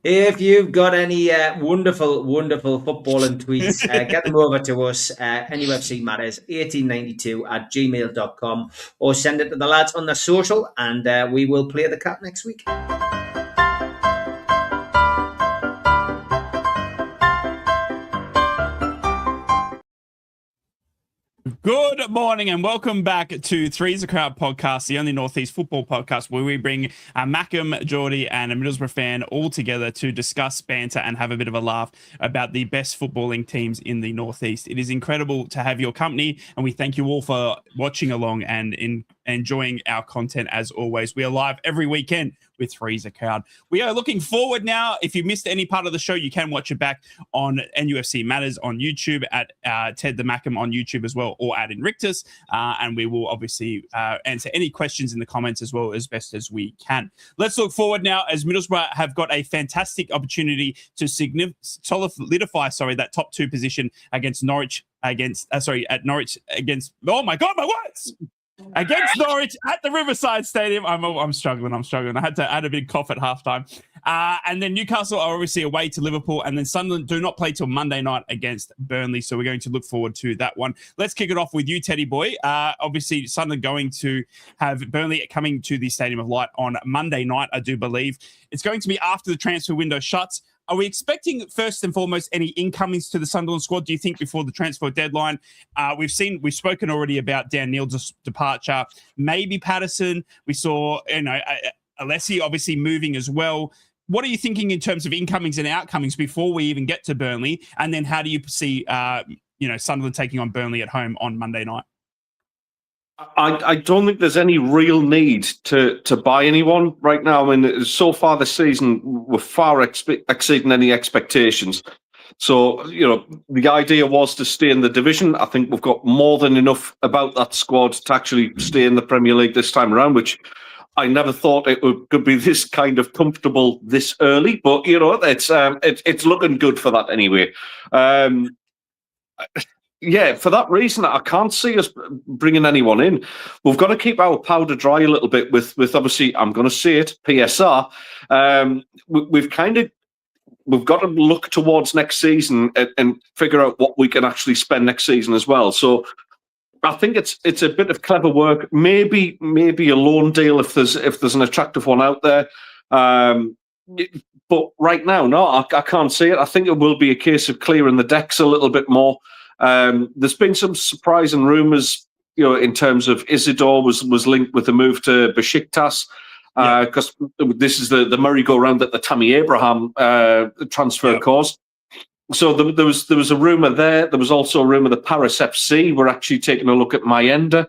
If you've got any wonderful footballing tweets, get them over to us. Any website matters, 1892@gmail.com, or send it to the lads on the social, and we will play the cat next week. Good morning and welcome back to Three's a Crowd podcast, the only Northeast football podcast where we bring a Mackem, Geordie and a Middlesbrough fan all together to discuss, banter and have a bit of a laugh about the best footballing teams in the Northeast. It is incredible to have your company and we thank you all for watching along and enjoying our content as always. We are live every weekend with Three's a Crowd. We are looking forward now. If you missed any part of the show, you can watch it back on NUFC Matters on YouTube, at Ted the Mackham on YouTube as well, or at Invictus. And we will obviously answer any questions in the comments as well as best as we can. Let's look forward now, as Middlesbrough have got a fantastic opportunity to solidify that top 2 position against Norwich at Norwich against, oh my God, my words! Against Norwich at the Riverside Stadium. I'm struggling. I had a big cough at halftime. And then Newcastle are obviously away to Liverpool, and then Sunderland do not play till Monday night against Burnley. So we're going to look forward to that one. Let's kick it off with you, Teddy boy. Obviously, Sunderland going to have Burnley coming to the Stadium of Light on Monday night, I do believe. It's going to be after the transfer window shuts. Are we expecting, first and foremost, any incomings to the Sunderland squad, do you think, before the transfer deadline? We've spoken already about Dan Neal's departure, maybe Patterson. We saw, Alessi obviously moving as well. What are you thinking in terms of incomings and outcomings before we even get to Burnley? And then how do you see, Sunderland taking on Burnley at home on Monday night? I don't think there's any real need to buy anyone right now. I mean, so far this season, we're far exceeding any expectations. So, the idea was to stay in the division. I think we've got more than enough about that squad to actually stay in the Premier League this time around, which I never thought it could be this kind of comfortable this early. But, it's looking good for that anyway. Yeah, for that reason, I can't see us bringing anyone in. We've got to keep our powder dry a little bit with obviously, I'm going to say it, PSR. We've got to look towards next season and figure out what we can actually spend next season as well. So I think it's a bit of clever work. Maybe a loan deal if there's an attractive one out there. But right now, no, I can't see it. I think it will be a case of clearing the decks a little bit more. There's been some surprising rumours, in terms of Isidore was linked with the move to Besiktas, because this is the merry-go-round that the Tammy Abraham transfer caused. So there was a rumour there. There was also a rumour that Paris FC were actually taking a look at Mayenda.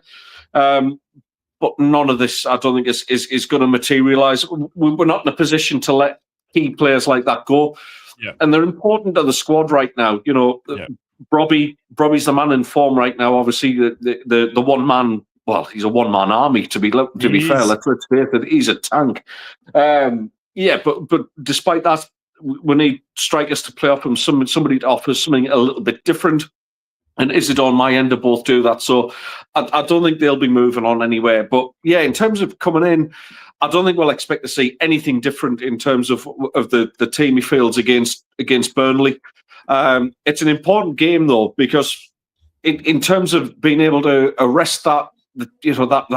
But none of this, I don't think, is going to materialise. We're not in a position to let key players like that go. Yeah. And they're important to the squad right now. Brobby's the man in form right now. Obviously, the one man. Well, he's a one man army. To be fair, let's face it, he's a tank. But despite that, we need strikers to play off him. Somebody to offer something a little bit different. And Isidore and Mayenda both do that. So I don't think they'll be moving on anywhere. But yeah, in terms of coming in, I don't think we'll expect to see anything different in terms of the team he fields against Burnley. It's an important game though, because in terms of being able to arrest that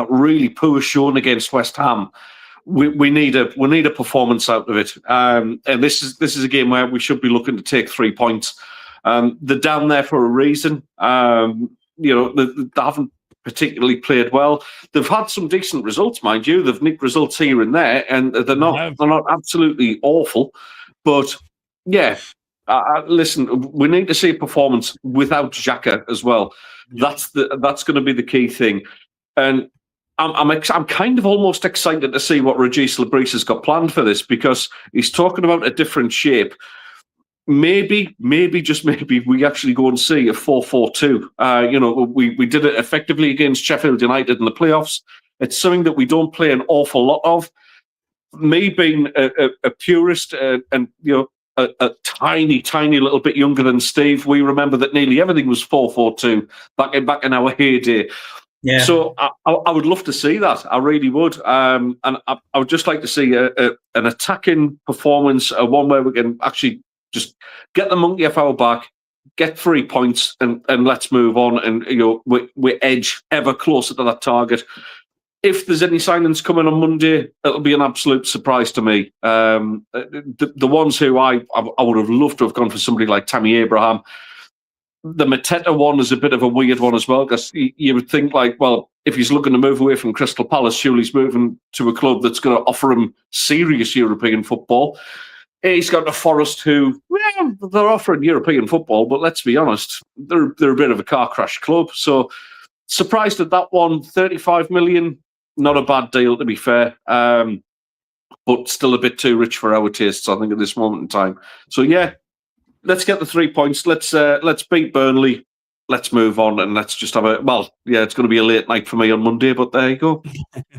really poor showing against West Ham, we need a performance out of it. And this is a game where we should be looking to take 3 points. They're down there for a reason. They haven't particularly played well. They've had some decent results, mind you. They've nicked results here and there, and they're not absolutely awful. But yeah, listen, we need to see a performance without Xhaka as well. Yeah. That's going to be the key thing. And I'm kind of almost excited to see what Regis Labrise has got planned for this, because he's talking about a different shape. Maybe, just maybe, we actually go and see a 4-4-2. We did it effectively against Sheffield United in the playoffs. It's something that we don't play an awful lot of. Me being a purist and a tiny, tiny little bit younger than Steve, we remember that nearly everything was 4-4-2 back in our heyday. Yeah. So I would love to see that. I really would. And I would just like to see an attacking performance, one where we can actually just get the monkey off our back, get 3 points, and let's move on. And we edge ever closer to that target. If there's any signings coming on Monday, it'll be an absolute surprise to me. The ones who I would have loved to have gone for somebody like Tammy Abraham. The Mateta one is a bit of a weird one as well, because you would think, like, well, if he's looking to move away from Crystal Palace, surely he's moving to a club that's going to offer him serious European football. He's got a Forest who, well, they're offering European football, but let's be honest, they're a bit of a car crash club. So surprised at that one. 35 million. not a bad deal, to be fair. But still a bit too rich for our tastes, I think, at this moment in time. So, yeah, let's get the 3 points. Let's beat Burnley. Let's move on and let's just have it's going to be a late night for me on Monday, but there you go.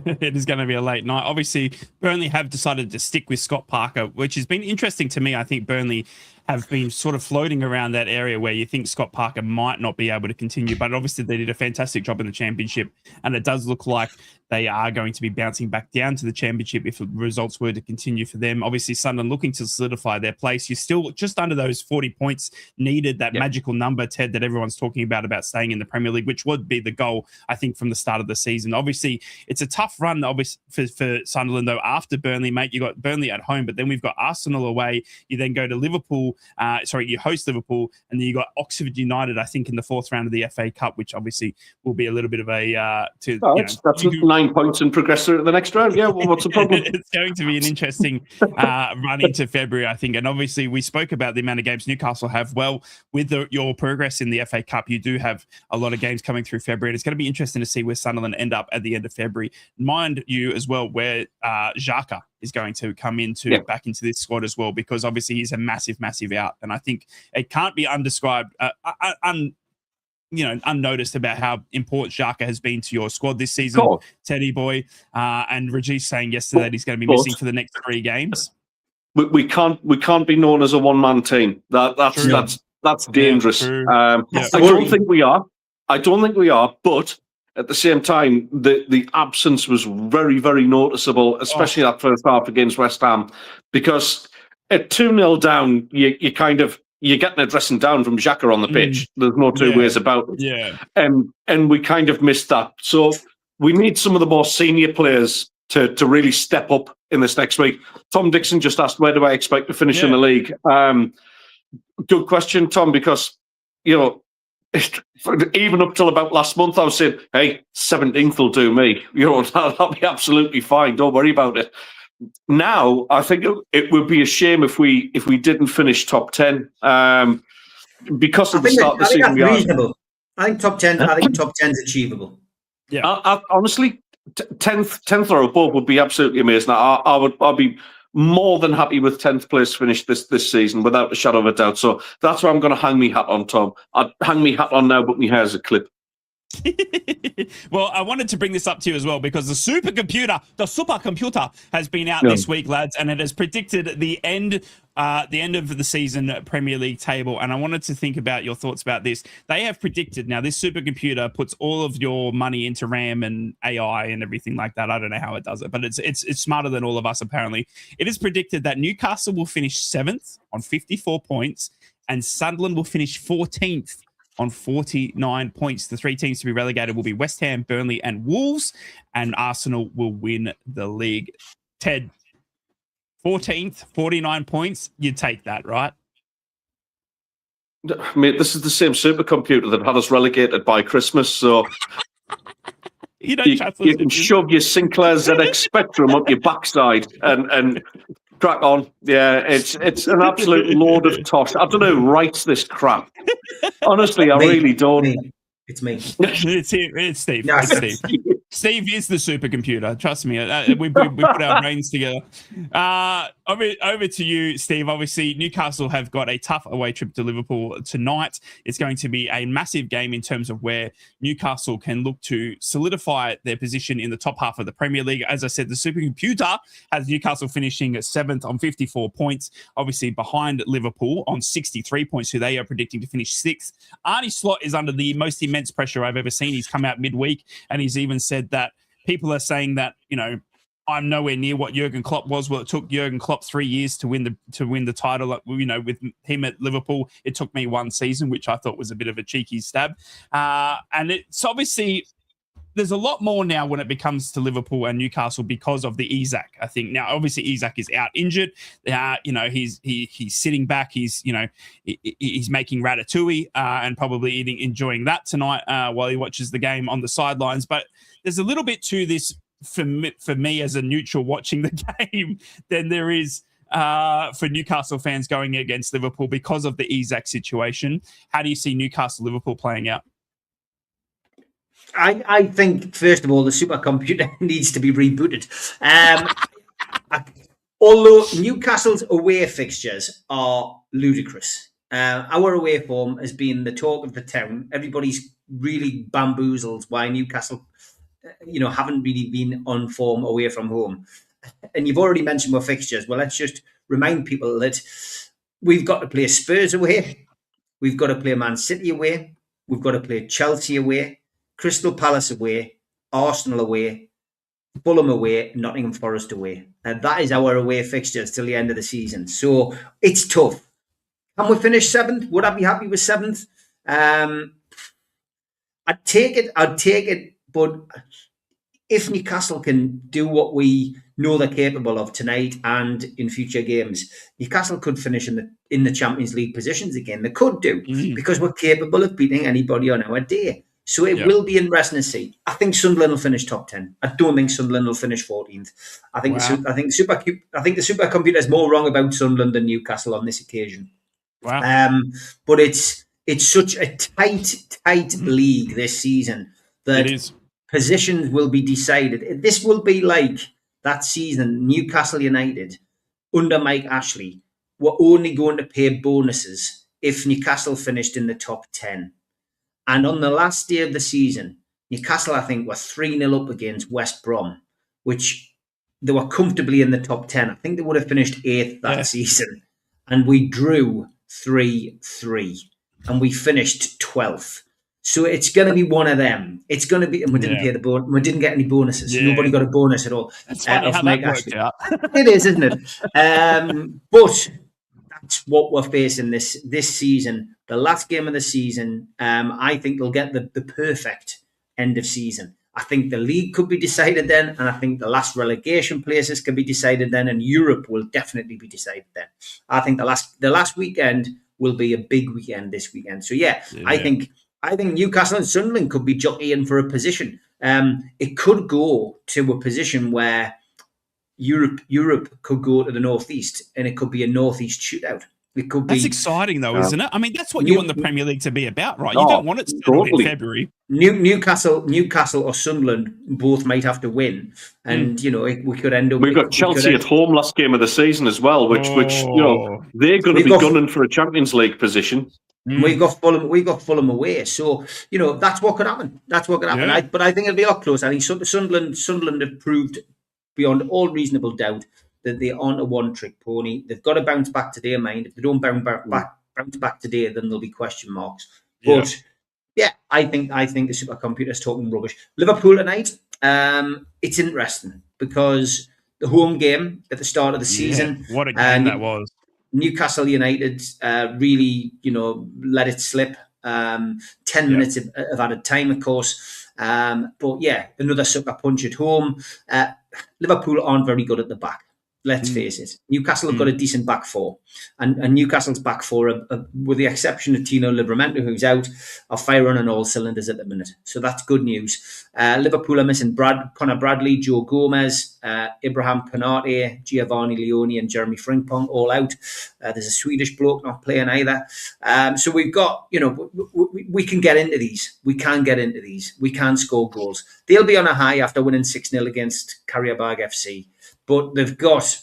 It is going to be a late night. Obviously, Burnley have decided to stick with Scott Parker, which has been interesting to me. I think Burnley have been sort of floating around that area where you think Scott Parker might not be able to continue, but obviously they did a fantastic job in the championship, and it does look like they are going to be bouncing back down to the championship if the results were to continue for them. Obviously, Sunderland looking to solidify their place. You're still just under those 40 points needed, that magical number, Ted, that everyone's talking about staying in the Premier League, which would be the goal, I think, from the start of the season. Obviously, it's a tough run for Sunderland, though, after Burnley, mate. You got Burnley at home, but then we've got Arsenal away. You then go to Liverpool. You host Liverpool, and then you got Oxford United, I think, in the fourth round of the FA Cup, which obviously will be a little bit of a... that's 9 points and progress through to the next round. Yeah, well, what's the problem? It's going to be an interesting run into February, I think. And obviously, we spoke about the amount of games Newcastle have. Well, with your progress in the FA Cup, you do have a lot of games coming through February. And it's going to be interesting to see where Sunderland end up at the end of February. Mind you, as well, where Xhaka is going to come back into this squad as well, because obviously he's a massive, massive out. And I think it can't be undescribed, unnoticed about how important Xhaka has been to your squad this season, Teddy boy. And Rajiv saying yesterday that he's going to be missing for the next 3 games. We can't be known as a one-man team. That's dangerous. I don't think we are. But at the same time, the absence was very, very noticeable, especially that first half against West Ham, because at 2-0 down, you're getting a dressing down from Xhaka on the pitch. There's no two ways about it. Yeah. And we kind of missed that. So we need some of the more senior players to really step up in this next week. Tom Dixon just asked, where do I expect to finish in the league? Good question, Tom, because, even up till about last month, I was saying, hey, 17th will do me. That'll be absolutely fine. Don't worry about it. Now, I think it would be a shame if we didn't finish top 10 because of the start of the season. That's reasonable. I think top 10. I think top 10 is achievable. Yeah, honestly, 10th or above would be absolutely amazing. I'd be more than happy with 10th place finish this season, without a shadow of a doubt. So that's where I'm going to hang me hat on, Tom. I'd hang me hat on now, but my hair's a clip. Well, I wanted to bring this up to you as well, because the supercomputer has been out this week, lads, and it has predicted the end of the season Premier League table. And I wanted to think about your thoughts about this. They have predicted, now this supercomputer puts all of your money into RAM and AI and everything like that. I don't know how it does it, but it's smarter than all of us, apparently. It is predicted that Newcastle will finish 7th on 54 points and Sunderland will finish 14th on 49 points. The 3 teams to be relegated will be West Ham, Burnley, and Wolves, and Arsenal will win the league. Ted, 14th, 49 points. You'd take that, right? Mate, this is the same supercomputer that had us relegated by Christmas, so you can shove your Sinclair ZX Spectrum up your backside and crack on. Yeah, it's an absolute load of tosh. I don't know who writes this crap. Honestly, I really don't. It's me. It's Steve. Yes. It's Steve. Steve is the supercomputer. Trust me. We put our brains together. Over to you, Steve. Obviously, Newcastle have got a tough away trip to Liverpool tonight. It's going to be a massive game in terms of where Newcastle can look to solidify their position in the top half of the Premier League. As I said, the supercomputer has Newcastle finishing 7th on 54 points, obviously behind Liverpool on 63 points, who they are predicting to finish 6th. Arnie Slot is under the most immense pressure I've ever seen. He's come out midweek and he's even said that people are saying that, I'm nowhere near what Jurgen Klopp was. Well, it took Jurgen Klopp 3 years to win the title. With him at Liverpool, it took me 1 season, which I thought was a bit of a cheeky stab. And it's obviously there's a lot more now when it comes to Liverpool and Newcastle because of the Isak. I think now, obviously, Isak is out injured. He's sitting back. He's making ratatouille and probably enjoying that tonight while he watches the game on the sidelines. But there's a little bit to this for me as a neutral watching the game than there is for Newcastle fans going against Liverpool because of the Isak situation. How do you see Newcastle Liverpool playing out? I think, first of all, the supercomputer needs to be rebooted. Although Newcastle's away fixtures are ludicrous. Our away form has been the talk of the town. Everybody's really bamboozled why Newcastle, haven't really been on form away from home. And you've already mentioned our fixtures. Well, let's just remind people that we've got to play Spurs away. We've got to play Man City away. We've got to play Chelsea away, Crystal Palace away, Arsenal away, Fulham away, Nottingham Forest away. And that is our away fixtures till the end of the season. So it's tough. Can we finish 7th? Would I be happy with 7th? I'd take it. But if Newcastle can do what we know they're capable of tonight and in future games, Newcastle could finish in the Champions League positions again. They could do, because we're capable of beating anybody on our day. So it will be interesting to see. I think Sunderland will finish top 10. I don't think Sunderland will finish 14th. I think the supercomputer is more wrong about Sunderland than Newcastle on this occasion. Wow. But it's such a tight league this season that it is. Positions will be decided. This will be like that season, Newcastle United under Mike Ashley were only going to pay bonuses if Newcastle finished in the top 10. And on the last day of the season, Newcastle, I think, were 3-0 up against West Brom, which they were comfortably in the top 10. I think they would have finished 8th that season. And we drew 3-3 and we finished 12th. So it's going to be one of them. It's going to be, and we didn't pay the bonus. We didn't get any bonuses. Yeah. Nobody got a bonus at all. That's funny how that worked out. It is, isn't it? But that's what we're facing this season. The last game of the season, I think they'll get the perfect end of season. I think the league could be decided then, and I think the last relegation places can be decided then, and Europe will definitely be decided then. I think the last weekend will be a big weekend this weekend. So I think Newcastle and Sunderland could be jockeying for a position. It could go to a position where Europe could go to the northeast, and it could be a northeast shootout. It could be. That's exciting, though, isn't it? I mean, that's what you want the Premier League to be about, right? You don't want it to start in February. Newcastle or Sunderland both might have to win, and we could end up. We've got Chelsea at home last game of the season as well, which they're going to be gunning for a Champions League position. We got Fulham away, so that's what could happen. Yeah. But I think it'll be a lot closer. I think Sunderland have proved beyond all reasonable doubt that they aren't a one-trick pony. They've got to bounce back today, mind. If they don't bounce back today, then there'll be question marks. But I think the supercomputer's talking rubbish. Liverpool tonight, it's interesting because the home game at the start of the season. What a game that was. Newcastle United really, let it slip. 10 minutes of added time, of course. But another sucker punch at home. Liverpool aren't very good at the back. Let's face it. Newcastle have got a decent back four. And Newcastle's back four, with the exception of Tino Livramento, who's out, are firing on all cylinders at the minute. So that's good news. Liverpool are missing Connor Bradley, Joe Gomez, Ibrahim Konate, Giovanni Leone and Jeremy Frimpong all out. There's a Swedish bloke not playing either. So we've got, we can get into these. We can get into these. We can score goals. They'll be on a high after winning 6-0 against Karabakh FC. But they've got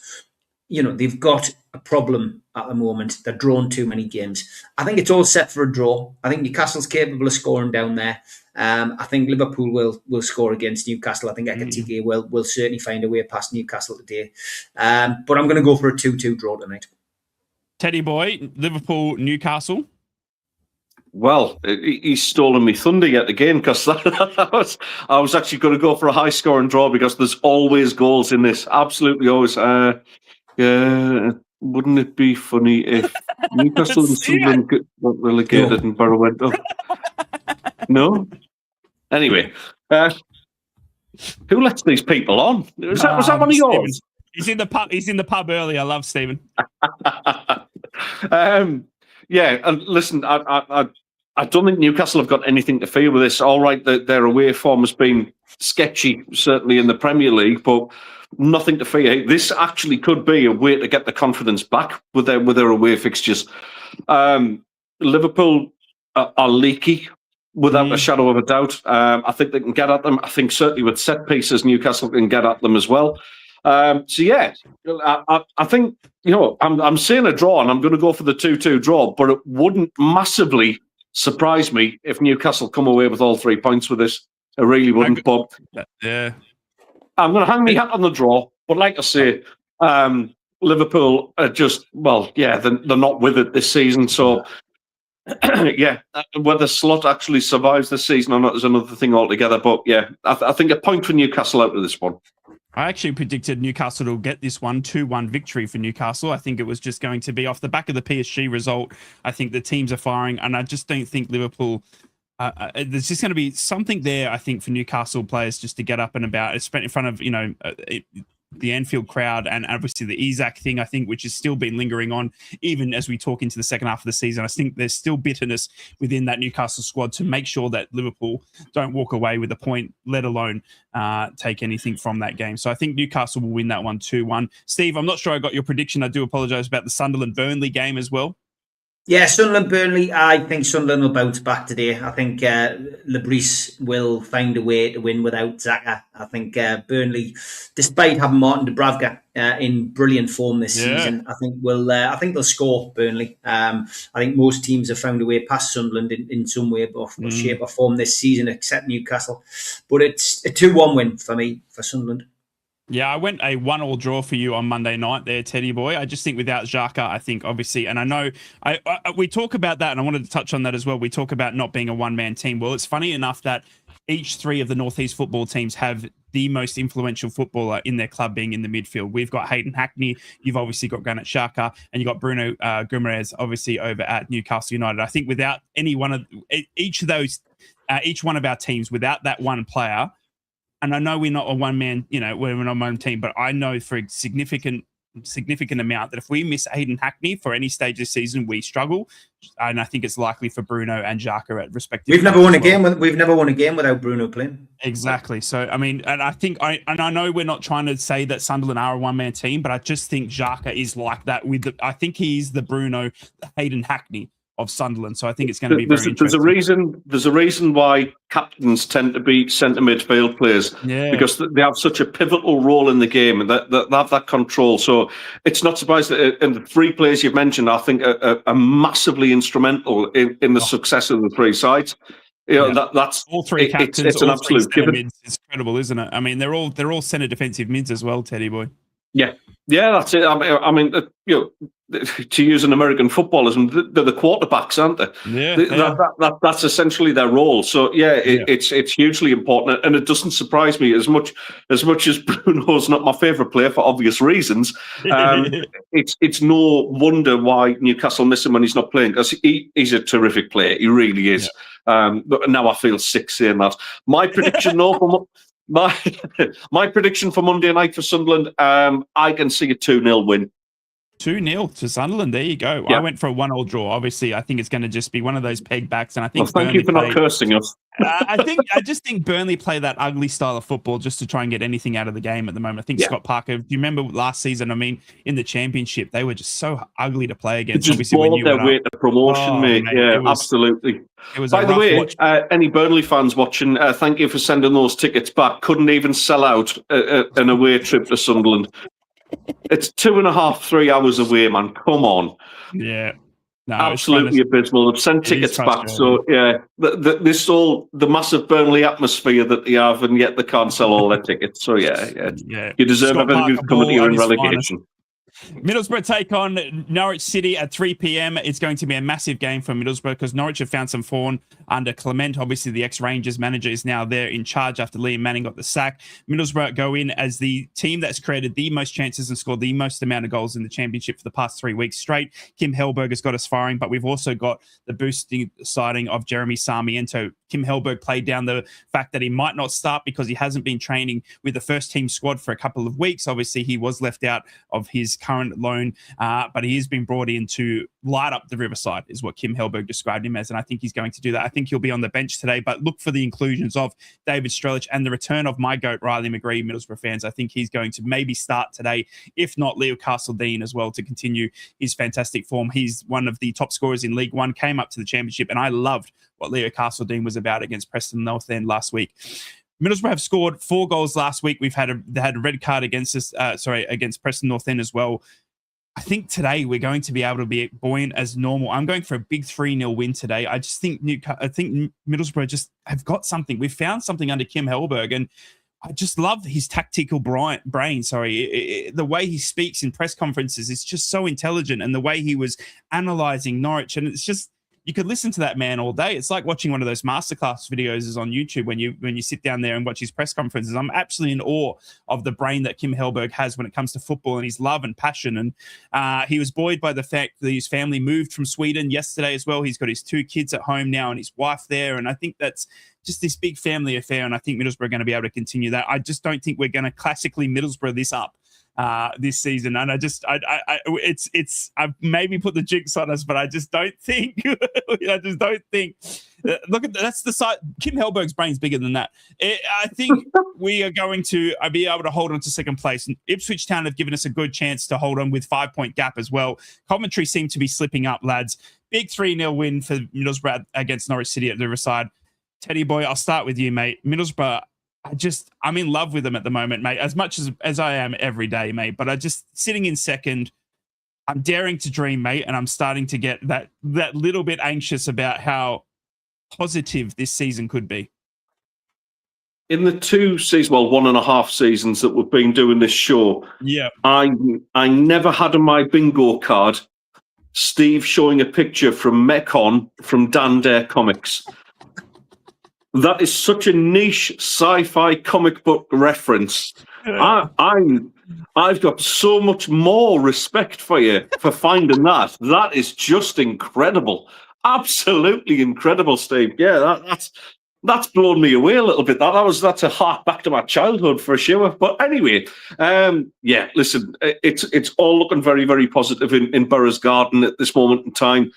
a problem at the moment. They're drawn too many games. I think it's all set for a draw. I think Newcastle's capable of scoring down there. I think Liverpool will score against Newcastle. I think Ekatike will certainly find a way past Newcastle today. But I'm going to go for a 2-2 draw tonight. Teddy boy, Liverpool, Newcastle. Well, he's stolen me thunder yet again, because I was actually going to go for a high scoring draw because there's always goals in this. Absolutely always. Wouldn't it be funny if Newcastle and Sunderland got relegated and Borough went up? No? Anyway, who lets these people on? Was that one of yours? He's in the pub early. I love Stephen. And listen, I don't think Newcastle have got anything to fear with this. All right, their away form has been sketchy, certainly in the Premier League, but nothing to fear. This actually could be a way to get the confidence back with their away fixtures. Liverpool are leaky. without a shadow of a doubt. I think they can get at them. I think certainly with set pieces, Newcastle can get at them as well. I think, I'm seeing a draw, and I'm going to go for the 2-2 draw, but it wouldn't massively surprise me if Newcastle come away with all 3 points with this. It really wouldn't. But yeah, I'm going to hang my hat on the draw. But like I say, Liverpool are just, they're not with it this season. So, whether Slot actually survives this season or not is another thing altogether. But yeah, I think a point for Newcastle out of this one. I actually predicted Newcastle to get this one, 2-1 victory for Newcastle. I think it was just going to be off the back of the PSG result. I think the teams are firing, and I just don't think Liverpool... there's just going to be something there, I think, for Newcastle players just to get up and about. It's in front of, the Anfield crowd, and obviously the Isak thing, I think, which has still been lingering on, even as we talk into the second half of the season. I think there's still bitterness within that Newcastle squad to make sure that Liverpool don't walk away with a point, let alone take anything from that game. So I think Newcastle will win that one 2-1. Steve, I'm not sure I got your prediction. I do apologise about the Sunderland-Burnley game as well. Yeah, Sunderland-Burnley, I think Sunderland will bounce back today. I think Lebris will find a way to win without Xhaka. I think Burnley, despite having Martin Dubravka in brilliant form this season, I think they'll score Burnley. I think most teams have found a way past Sunderland in some way, or shape or form this season, except Newcastle. But it's a 2-1 win for me, for Sunderland. Yeah, I went a 1-1 draw for you on Monday night there, Teddy boy. I just think without Xhaka, I think obviously, and I know we talk about that, and I wanted to touch on that as well. We talk about not being a one-man team. Well, it's funny enough that each 3 of the Northeast football teams have the most influential footballer in their club being in the midfield. We've got Hayden Hackney, you've obviously got Granit Xhaka, and you've got Bruno Guimaraes, obviously over at Newcastle United. I think without any one of each one of our teams, without that one player. And I know we're not a one-man, we're not a one team, but I know for a significant amount that if we miss Hayden Hackney for any stage this season, we struggle. And I think it's likely for Bruno and Xhaka at respective. We've never won a game without Bruno playing. Exactly. So I mean, and I think I know we're not trying to say that Sunderland are a one-man team, but I just think Xhaka is like that. I think he is the Bruno, Hayden Hackney of Sunderland. So I think it's going to be very interesting. There's a reason why captains tend to be centre midfield players, because they have such a pivotal role in the game, and that they have that control. So it's not surprising that and the 3 players you've mentioned, I think, are massively instrumental in the success of the 3 sides. That's all 3 captains. It's an absolute given. It's incredible, isn't it? I mean, they're all centre defensive mids as well, Teddy boy. Yeah, that's it. I mean, to use an American footballism, they're the quarterbacks, aren't they? That's essentially their role. So it's hugely important, and it doesn't surprise me as much as Bruno's not my favourite player for obvious reasons. It's no wonder why Newcastle miss him when he's not playing, because he's a terrific player. He really is. But now I feel sick saying that. My prediction, my prediction for Monday night for Sunderland, I can see a 2-0 win. 2-0 to Sunderland. There you go. Yeah. I went for a 1-1 draw. Obviously, I think it's going to just be one of those peg backs. And I think thank you for not cursing us. I just think Burnley play that ugly style of football just to try and get anything out of the game at the moment. I think Scott Parker, do you remember last season? I mean, in the championship, they were just so ugly to play against. Just bought their way to promotion, mate. Yeah, absolutely. By the way, any Burnley fans watching, thank you for sending those tickets back. Couldn't even sell out an away trip to Sunderland. It's 2.5, 3 hours away, man. Come on. Yeah. No, absolutely abysmal. I've sent tickets back. So, this all the massive Burnley atmosphere that they have, and yet they can't sell all their tickets. So, yeah. You deserve everything you've come here in relegation. Middlesbrough take on Norwich City at 3 p.m. It's going to be a massive game for Middlesbrough because Norwich have found some form under Clement. Obviously, the ex-Rangers manager is now there in charge after Liam Manning got the sack. Middlesbrough go in as the team that's created the most chances and scored the most amount of goals in the championship for the past 3 weeks straight. Kim Hellberg has got us firing, but we've also got the boosting sighting of Jeremy Sarmiento. Kim Hellberg played down the fact that he might not start because he hasn't been training with the first team squad for a couple of weeks. Obviously, he was left out of his current loan, but he has been brought in to light up the Riverside is what Kim Hellberg described him as, and I think he's going to do that. I think he'll be on the bench today, but look for the inclusions of David Strelich and the return of my GOAT, Riley McGree, Middlesbrough fans. I think he's going to maybe start today, if not Leo Castle-Dean as well, to continue his fantastic form. He's one of the top scorers in League One, came up to the Championship, and I loved what Leo Castle-Dean was about against Preston North End last week. Middlesbrough have scored 4 goals last week. They had a red card against us, against Preston North End as well. I think today we're going to be able to be buoyant as normal. I'm going for a big 3-0 win today. I just think Middlesbrough just have got something. We've found something under Kim Hellberg, and I just love his tactical brain. The way he speaks in press conferences is just so intelligent, and the way he was analysing Norwich, and it's just, you could listen to that man all day. It's like watching one of those masterclass videos on YouTube when you sit down there and watch his press conferences. I'm absolutely in awe of the brain that Kim Hellberg has when it comes to football and his love and passion. And he was buoyed by the fact that his family moved from Sweden yesterday as well. He's got his 2 kids at home now and his wife there. And I think that's just this big family affair. And I think Middlesbrough are going to be able to continue that. I just don't think we're going to classically Middlesbrough this up this season, and I've maybe put the jinx on us, but I just don't think. Look at that's the side. Kim Hellberg's brain's bigger than that. I think we are going to be able to hold on to second place. And Ipswich Town have given us a good chance to hold on with 5-point gap as well. Coventry seem to be slipping up, lads. Big 3-0 win for Middlesbrough against Norwich City at the Riverside. Teddy boy, I'll start with you, mate. Middlesbrough, I'm in love with them at the moment, mate, as much as I am every day, mate. But I just, sitting in second, I'm daring to dream, mate, and I'm starting to get that little bit anxious about how positive this season could be. In the 2 seasons, 1.5 seasons that we've been doing this show, yeah, I never had on my bingo card Steve showing a picture from Mekon from Dan Dare Comics. That is such a niche sci-fi comic book reference. I've got so much more respect for you for finding that. That is just incredible. Absolutely incredible, Steve. Yeah, that's blown me away a little bit. That's a hark back to my childhood for sure. But anyway, listen, it's all looking very, very positive in Borough's Garden at this moment in time.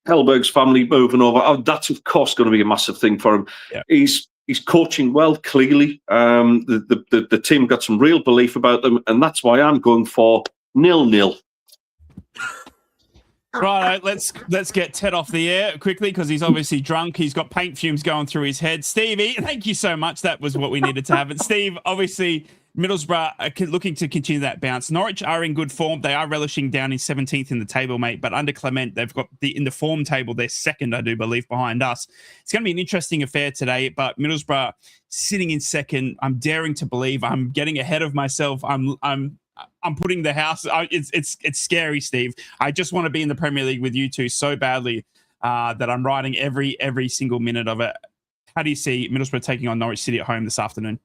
Hellberg's family moving over. That's of course going to be a massive thing for him. Yeah. He's coaching well, clearly. The team got some real belief about them, and that's why I'm going for 0-0. Right, let's get Ted off the air quickly because he's obviously drunk. He's got paint fumes going through his head. Stevie, thank you so much. That was what we needed to have. And Steve, obviously, Middlesbrough are looking to continue that bounce. Norwich are in good form. They are relishing down in 17th in the table, mate. But under Clement, they've got in the form table, they're second, I do believe, behind us. It's going to be an interesting affair today. But Middlesbrough sitting in second. I'm daring to believe. I'm getting ahead of myself. I'm putting the house. It's scary, Steve. I just want to be in the Premier League with you two so badly that I'm riding every single minute of it. How do you see Middlesbrough taking on Norwich City at home this afternoon?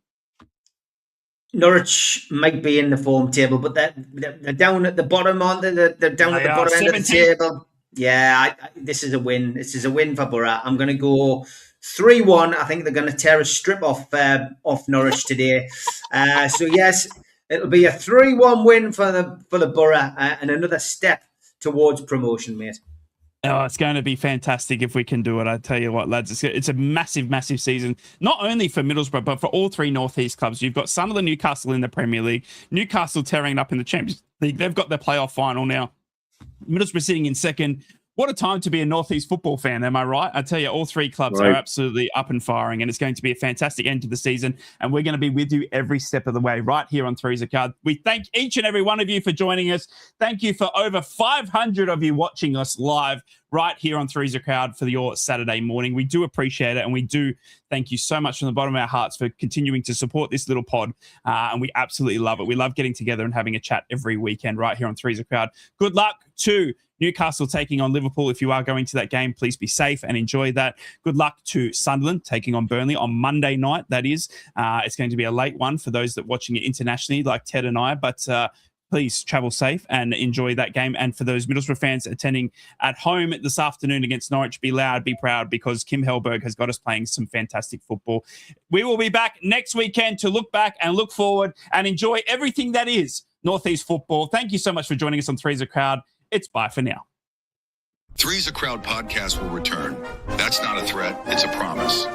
Norwich might be in the form table, but they're down at the bottom, aren't they? They're down at the bottom end of the table. Yeah, this is a win. This is a win for Borough. I'm going to go 3-1. I think they're going to tear a strip off Norwich today. So yes, it'll be a 3-1 win for the Borough and another step towards promotion, mate. Oh, it's going to be fantastic if we can do it. I tell you what, lads, it's a massive, massive season, not only for Middlesbrough, but for all 3 North East clubs. You've got Sunderland, Newcastle in the Premier League, Newcastle tearing it up in the Champions League. They've got their playoff final now. Middlesbrough sitting in second. What a time to be a North East football fan, am I right? I tell you, all 3 clubs are absolutely up and firing, and it's going to be a fantastic end to the season, and we're going to be with you every step of the way right here on Three's a Card. We thank each and every one of you for joining us. Thank you for over 500 of you watching us live right here on Three's a Crowd for your Saturday morning. We do appreciate it, and we do thank you so much from the bottom of our hearts for continuing to support this little pod, and we absolutely love it. We love getting together and having a chat every weekend right here on Three's a Crowd. Good luck to Newcastle taking on Liverpool. If you are going to that game, please be safe and enjoy that. Good luck to Sunderland taking on Burnley on Monday night, that is. It's going to be a late one for those that are watching it internationally like Ted and I, but please travel safe and enjoy that game. And for those Middlesbrough fans attending at home this afternoon against Norwich, be loud, be proud, because Kim Hellberg has got us playing some fantastic football. We will be back next weekend to look back and look forward and enjoy everything that is North East football. Thank you so much for joining us on Three's a Crowd. It's bye for now. Three's a Crowd podcast will return. That's not a threat, it's a promise.